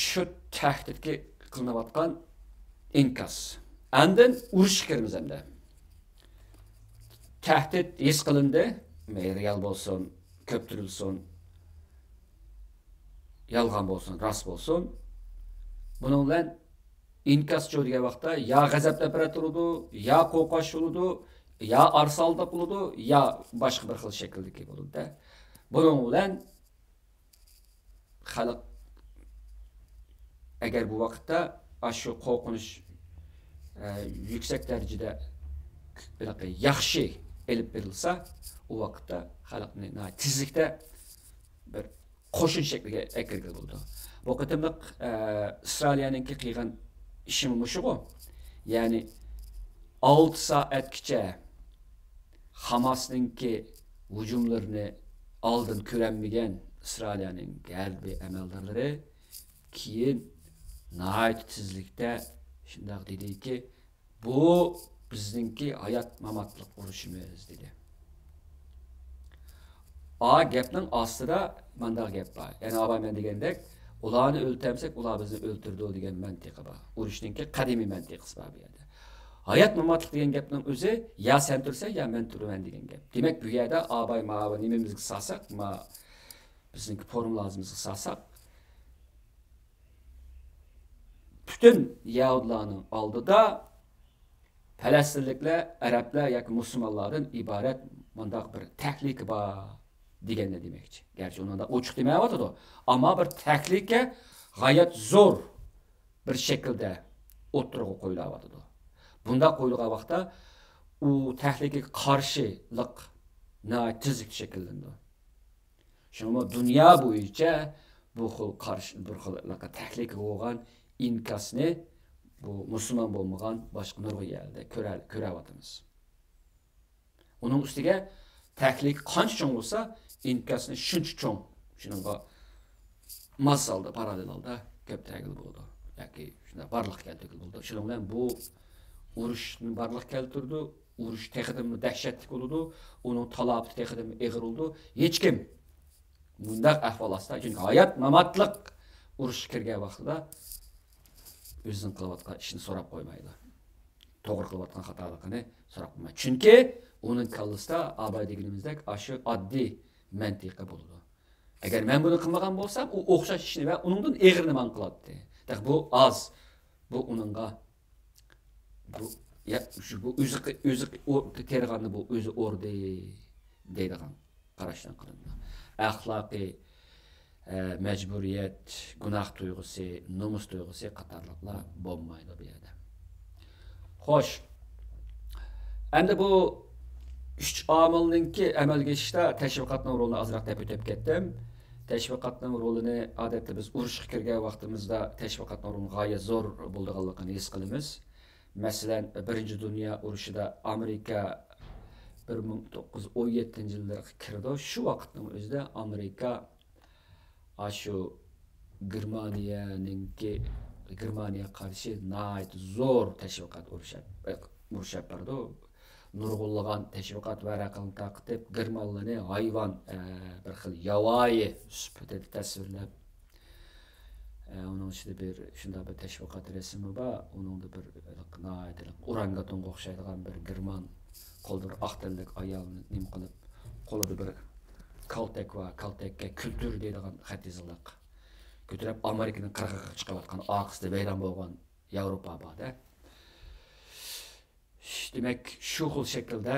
shu tahdidga qilinayotgan inkas. Andin urush kirmiz endi. Tahdid his qilindi, real bo'lsin, ko'ptirilsin, yolg'on bo'lsin, rost bo'lsin. Bunun bilan inkas cho'digan vaqtda ya g'azabda turadi, ya qo'rqash bo'ladi, ya arsalda bo'ladi, ya boshqa bir xil shakldagi bo'ladi. Bunun bilan xalq agar bu vaqtda shu qo'rqinish yuksak darajada yaxshi elib berilsa, u vaqtda xalqning tezlikda bir qo'shin shakliga kirgan bo'ldi. Bu qatimliq Isroiliyaninki qilgan ishi mushu. Ya'ni 6 soatgacha Hamasninki hujumlarini oldin ko'rmagan Isroiliyaning harbiy amaldorlari keyin nəhayət tezlikdə shundoq dediki, bu bizningki hayot mamatlik urushimiz dedi. Gapning ostida mandaq gap bor. Ya'ni abay men degandek, ularni o'ltamsak, ular bizni o'ltirdi degan mantiqi bor. Urushningki qadimiy mantiqi bor bu yerda. Hayot mamatlik degan gapning o'zi ya sen tursan, ya men turaman degan gap. Demak, bu yerda abay ma'va nimamizga salsak, bizningki formularimizga salsak, bütün Yahudilarning oldida Falastinliklar, Arablar yoki musulmonlardan iborat mundaq bir taklif bor deganni demoqchi. Gerçi unda ochiq demayapti, ammo bir taklifga g'oyat zo'r bir shaklda o'tirg'i qo'yilyapti. Bunda qo'yilgan vaqtda u taklifga qarshilik tizlik shakllandi. Shunga dunyo bo'yicha bu xil qarshi bir xil taklif bo'lgan inkasni bu musulmon bo'lmagan boshqa nurg'un yerda ko'ryapmiz. Uning ustiga taklif qancha cho'ng bo'lsa, inkasni shuncha cho'ng, shunga masalda paralelda ko'p taklif bo'ldi. Yoki shunda barliq keltirdi bo'ldi. Shuning bilan bu urushni barliq keltirdi, urush texidimi dahshatli bo'ldi, uning talobi texidimi eg'ir bo'ldi. Hech kim bundaq ahvol ostida, chunki hayot mamatlik urush kirgan vaqtida o'zining qilayotgan ishini so'rab qo'ymaydi. To'g'ri qilayotgan xatoligini so'rab qo'ymaydi. Chunki uning kallasida abay deganimizdek shu oddiy mantiqa bo'ladi. Agar men buni qilmagan bo'lsam, u o'xshash ishni va uningdan eg'irini man qiladi. Bu az. Bu uningga bu ya shu bu o'zi terg'anni bu o'zi o'rdi deydigan qarashdan qilindi. Axloqiy mecburiyet, günah duygusu, nomus duygusu qatarlıqlar bo'lmaydi bu yerda. Xo'sh. Endi bu 3 omilninki amalga oshishda tashviqotning rolini ozroq deb o'tib ketdim. Tashviqotning rolini odatda biz urushga kirgan vaqtimizda tashviqotning roli g'oyat zo'r bo'lganligini his qilamiz. Masalan, 1-Dunyo urushida Amerika 1917-yillarga kirdi. Shu vaqtning o'zida Amerika şu Germaniya qarshi nayt zo'r tashviqot urushab bardi. Nurg'unlagan tashviqot varaqini taqib Germanlarni hayvon bir xil yavoyi sifatida tasvirlab onun ichida bir shunday bir tashviqot rasmi bor. Uningda bir nayt orangatonga o'xshaydigan bir German qo'ldir aqtillik ayolni nim qilib qo'lida bir kaltek va kaltekka kültür deydigan xat yoziliq. Götürüp Amerika'nın qirg'iga chiqayotgan aqsida bayram bo'lgan Yevropa borda. Demek şu xil shaklda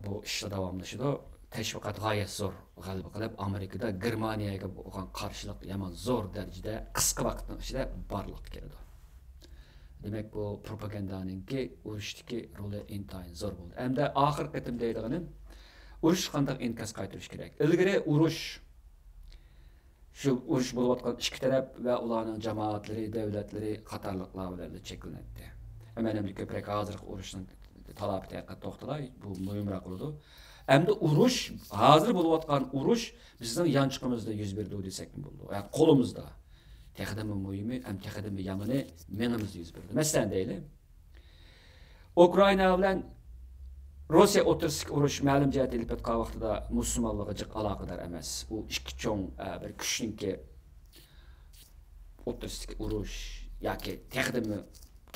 bu ishlar davomlashadi. Tashviqot g'oyat zo'r g'alaba qilib Amerikada Germaniyaga bo'lgan qarshilik yomon zo'r darajada qisqa vaqtning ichida barliq keldi. Demek bu propagandaninki urushdagi roli intayin zo'r bo'ldi. Hamda oxirgi qatim deydiganim urush qanday inkas qaytarish kerak. Ilgari urush şu urush bo'layotgan ikki taraf va ularning jamoatlari, davlatlari qatorliqlar bilan cheklanadi. Hemen ko'proq hozirgi urushning talabatiga to'xtalay, bu muhimroq bo'ladi. Hamda urush, hozir bo'layotgan urush bizning yanchiqimizda yuz berdi desak bo'ladi. Yani qo'limizda. Texdimi muhimi, ham texdimi yomoni menimizda yuz berdi. Masalan deylik. Ukraina bilan Rossiya o'rtasidagi urush ma'lum jihat ilib o'tgan vaqtida musulmonlarga jiq aloqador emas. U ikki cho'ng bir kuchniki o'rtasidagi urush yoki texdimi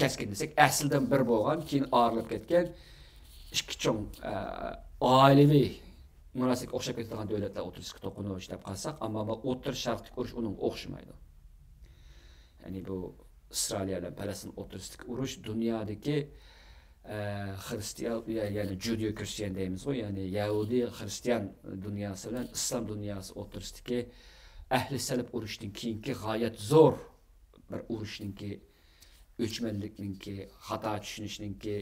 keskin desak, asldan bir bo'lgan, keyin ayrilib ketgan ikki cho'ng oilaviy munosabatga o'xshab ketadigan davlatlar o'rtasidagi to'qinish deb qarasak, ammo bu o'rta sharqdagi urush uning o'xshamaydi. Ya'ni bu Isroil bilan Falastin o'rtasidagi urush dunyodagi Hristiyan yani Judeo-Kristiyan deymiz o, yani Yahudi Hristiyan dünyası bilan İslam dünyası o'rtasidagi ahli salib urushning keyingi g'oyat zo'r bir urushninki o'chmanlikninki, xato tushunishninki,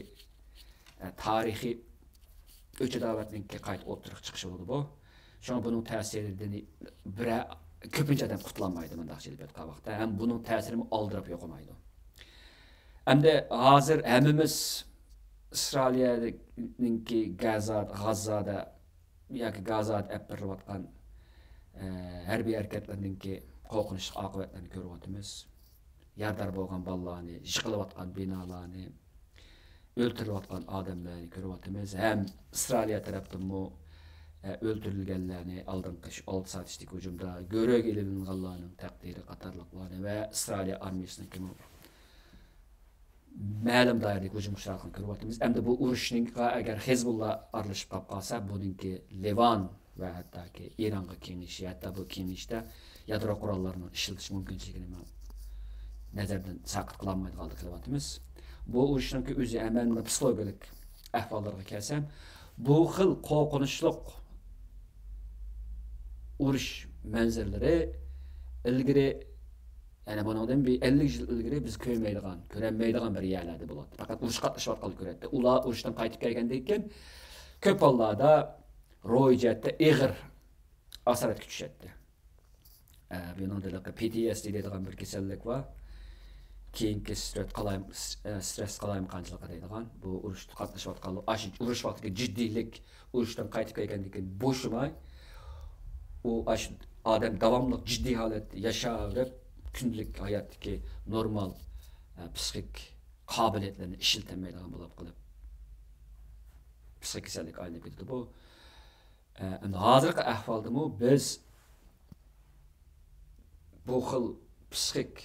tarixiy o'chadavatninki qayta o'tirib chiqishi bo'ldi bu. Shunga buning ta'siridan ko'pincha odam qutlanmaydi bunday qilgan vaqtda. Ham buning ta'sirini oldirib yo'qolmaydi. Hamda hozir hammamiz İsrail'ninki Gazada yoki Gazada yaptırılayotgan harbiy harakatlarninki qo'rqinchli oqibatlarini ko'ryapmiz. Yardar bo'lgan bolalarni, yiqilayotgan binolarni, o'ltirilayotgan odamlarni ko'ryapmiz. Ham İsrail tarafdan bu o'ltirilganlarni oldingi 6 soatlik hujumda go'rak ilinganlarning taqdiri qatorliqlarni va İsrail armiyasining ma'lum doiradagi hujum ishtirokini ko'ryapmiz. Endi bu urushning agar Hezbollah aralashib qolsa, buningki Livan va hattoki Eronga kengishi, hatto bu kengishda yadro qurollarini ishlatish mumkinligini nazardan saqit qilinmaydiganligini qilyapmiz. Bu urushning o'zi amalni psixologik ahvollarga kelsam, bu xil qo'rqinchli urush manzaralari ilgari yani bundan bir 50 yıl ilgari biz ko'rmaydigan bir yerlerde bo'ladi. Faqat urush qatnashayotganlar ko'radi. Ular urushdan qaytib kelgandan keyin ko'p hollarda ro'yjatda ig'ir asoratga tushadi. Buningda PTSD deydigan bir kasallik var. Keyingi stres qalayimqanchiligi deydigan. Bu urushda qatnashayotganlar, urush vaqtiga jiddiylik, urushdan qaytib kelgandan keyin bo'shimay, u odam davomli jiddiy holatda yashab günlük hayattaki normal psixik kabiliyetlerini işiltenmeyden bulup kılıp psikisellik haline getirdi bu. Hazırki ahvalda mı biz bu xil psixik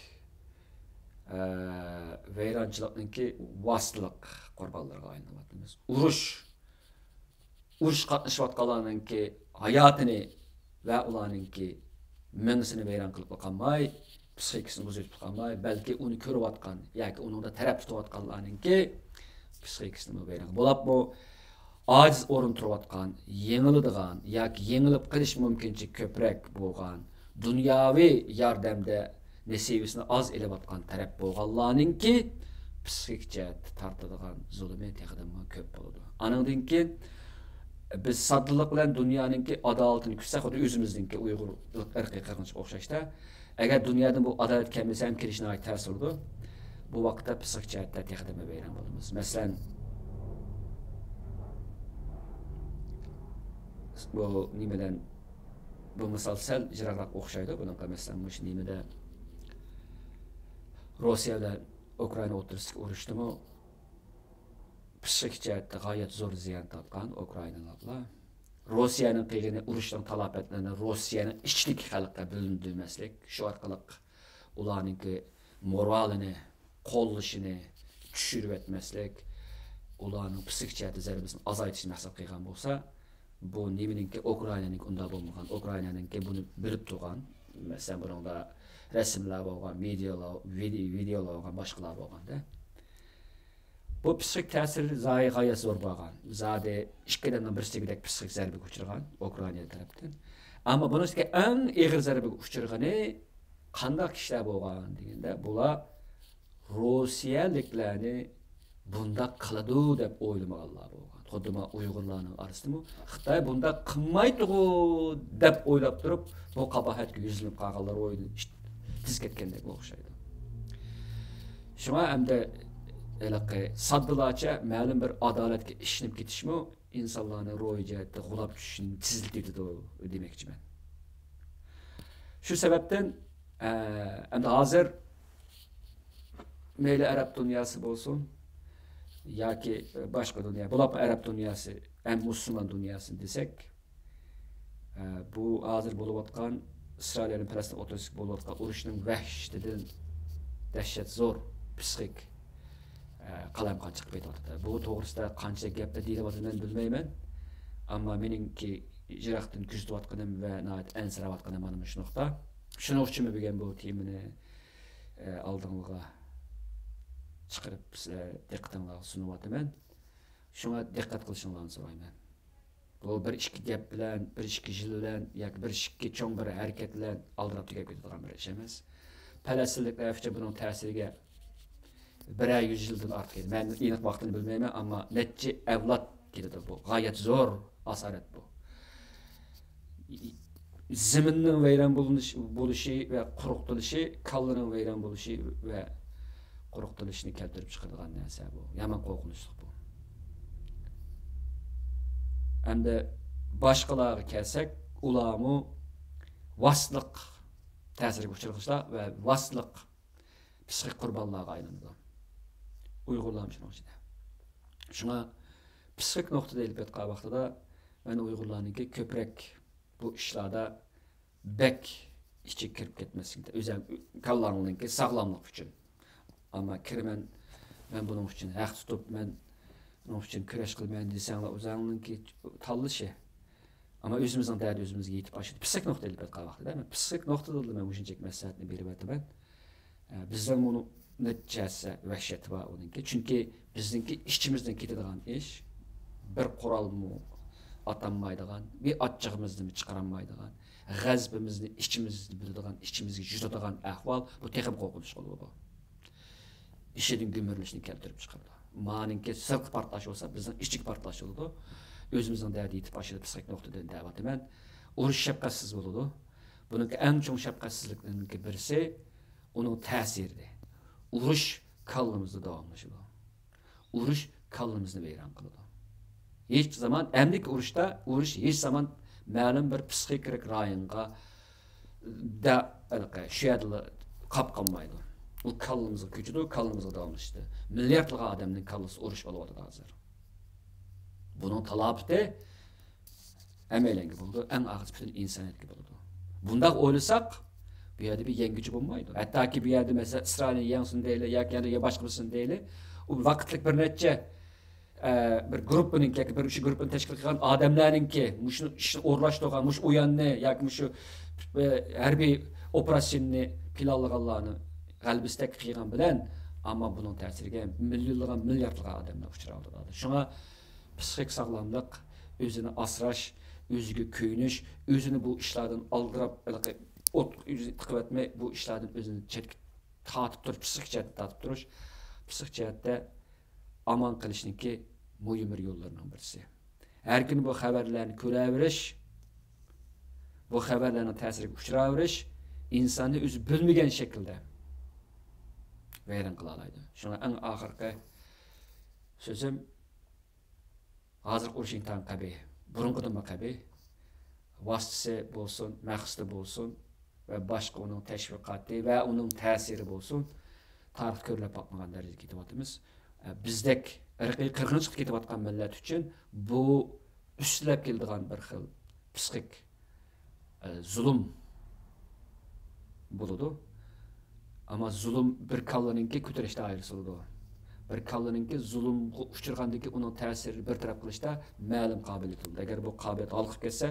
veyrancılıkninki vasıtılık qurbanlarga aylanıp urush qatnashayotganlarninki hayotini va ularninki mingisini vayron qilib qolmay, psixikasini buzib qolmay, balki uni ko'rayotgan yoki uningda taraf tutayotganlarninki psixikasini vayron bo'libmi, aciz o'rin turayotgan, yengiladigan yoki yengilib qilish mumkinchiligi ko'proq bo'lgan, dunyoviy yordamda nasibasini oz elayotgan taraf bo'lganlarninki psixik jihatda tortadigan zulmi texdimi ko'p bo'ladi. Anandan keyin biz soddalik bilan dunyoninki adolatini kutsak, xuddi o'zimizningki Uyg'urlik irqiy qirg'inchilikka o'xshashda, agar dunyodan bu adolat kelmasa ham kelishini ta'sirdi. Bu vaqtda psixik jihatda texdimi vayron bo'lamiz. Masalan, bu nimadan bu misol sal jiroqroq o'xshaydi. Bunga masalan mush nimada Rossiya bilan Ukraina o'rtasidagi urushdimi psixik jihatda g'oyat zo'r ziyon tortgan Ukrainaliklar. Rossiyaning qilgan urushning talafotlarini Rossiyaning ichki xalqqa bilindirmaslik, shu orqali ularninki moralini, qo'llashini tushirib etmaslik, ularning psixik jihatda zarbasini azaytishni maqsad qilgan bo'lsa, bu nimaninki Ukrainaning unda bo'lmagan, Ukrainaninki buni bilib turgan, masalan buningda rasmlar bo'lgan, videolar bo'lgan, boshqalar bo'lganda. Bu psixik ta'siri g'oyat zo'r bo'lgan. Zade ikkidan birsigidek psixik zarbaga uchragan Ukraina tarafdan. Ammo bunisiga eng og'ir zarbaga uchragani qanday kishilar bo'lgan deganda, bular Rossiyaliklarni bunda qiladi deb o'ylamaganlar bo'lgan. Xuddi Uyg'urlarning orasida Xitoy bunda qilmaydi deb o'ylab turib, bu qabahatga yuzlanib qolganlar o'yini tiz ketgandek o'xshaydi. Shunga hamda saddılaça ma'lum bir adolatga ishinib ketishmi insonlarni ro'y jihatda g'ulab tushishini tezlatadi demoqchiman. Shu sababdan endi hozir mayli arab dunyosi bo'lsin yoki boshqa dunyo, bular arab dunyosi, ham musulmon dunyosi desak, bu hozir bo'layotgan Isroil bilan Falastin o'rtasida bo'layotgan urushning vahshatidan dahshat zo'r psixik qalamqa chiqib ketyapti. Bu to'g'risida qancha gaplar deyilyapti bilmayman, ammo meningki jiroqdan kuzatayotganim va nihoyat ansirayotganim mana shu nuqta. Shuning uchun bugun bu temani oldingizga chiqarib diqqatingizga sunyapman. Shunga diqqat qilishingizni so'rayman. Bu bir ikki gap bilan, bir ikki yil bilan yoki bir ikki cho'ng bir harakat bilan aldirab tugab ketadigan bir ish emas. Falastinliklar uchun buning ta'siriga birer yüzyıldan artık. Ben aniq vaqtini bilmayman, ama neçe evlat keladi bu. Gayet zor asaret bu. Ziminning vayron bo'lishi va quruqtilishi, kallaning vayron bo'lishi va quruqtilishini keltirib chiqaradigan narsa bu. Yomon qo'rqinchli bu. Endi boshqalarga kelsak, ularni vasliq ta'siriga uchrashlar va vasliq psixik qurbonlarga aylanadi. Uyg'urlar shunday o'xshaydi. Shunga psixik nuqtada elib etgan vaqtida men Uyg'urlarningki ko'proq bu ishlarda bek ichiga kirib ketmaslikda, o'zim kallarninki sog'lomlik uchun. Ammo kirman, men buning uchun haq tutib, men buning uchun kurash qilmayman desanglar, o'zingizninki tanlashi. Ammo o'zimizning dardi o'zimizga yetib oshadi. Psixik nuqtada elib etgan vaqtida men psixik nuqtada men o'shunchalik maslahatni berib o'taman. Bizden bunu neticesi vahşet var onunki. Çünkü bizdenki işçimizden ketadigan iş bir kural mı atanmaydigan, bir açığımızdan mı çıkaramaydigan, gazbimizni işçimizni biladigan, işçimizga jutadigan ahval bu texim qo'rqinchli bu. İşinin gümürlüşünü keltirib chiqardi. Maninki sirq partlash olsa, bizning ichki partlash bo'ladi. O'zimizning dardi yetib oshadi psixik nuqtadan da'vatiman. Urush shafqatsiz bo'ladi. Buningki eng chong shafqatsizlikning birisi onun ta'siri. Urush kallamızda davamlaşıdı. Urush kallamızda vayron qiladi. Hech zaman emlik urush hech zaman ma'lum bir psixik rayonga da shuyadli qapqanmaydi. U kallamızga ko'chidi, kallamızga davamlashdi. Milliardlagan odamning kallasi urush bo'lyapti hozir. Buning talabiti amalanga bo'ldi, eng og'ir butun insoniyatga bo'ldi. Bundaq o'ylasak bu yerde bir yengici bulmaydı. Hatta ki bir yerde mesela İsrail'in yansın değil, ya başkasının değil. O vakitlik bir netçe bir gruppaninki yoki bir o'sha gruppani tashkil qilgan odamlarninki shuni ishni o'rlashtirgan u yanni yoki shu harbiy operatsiyani planlaganlarni g'albistak qilgan bilan ammo buning ta'siriga millionlagan milliardlagan odamlar uchraydi. Shunga psixik sog'lomlik, o'zini asrash, o'ziga kuyinish, o'zini bu ishlardan aldirab o'zini tiqib etmay bu ishlardan o'zini chetga tortib turish, psixik jihatda tortib turish, psixik jihatda aman qilishniki muhim bir yo'llarning birisi. Har kuni bu xabarlarni ko'raverish, bu xabarlarning ta'siriga uchraverish insonni o'zi bilmagan shaklda vayron qila oladi. Shunga eng oxirgi so'zim hozir urushning tan qabi, burunqidan qabi, vositasi bo'lsin, maqsadi bo'lsin va boshqa uning tashviqoti va uning ta'siri bo'lsin, tarix ko'rilib boqmagan darajaga ketyapmiz. Bizdek irqiy qirg'inchilik ketayotgan millat uchun bu ustlab keladigan bir xil psixik zulm bo'ladi. Ama zulüm bir kallaninki ko'tarish doirasi bo'ladi. Bir kallaninki zulmga uchirgandagi uning ta'siri bir taraf qilishda ma'lum qobiliyat bo'ladi. Agar bu qobiliyat olqib ketsa,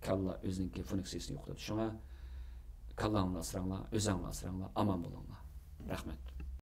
kalla o'zininki funksiyasini yo'qotadi. Shunga kallangni asranglar, o'zingni asranglar, aman bo'linglar. Rahmat.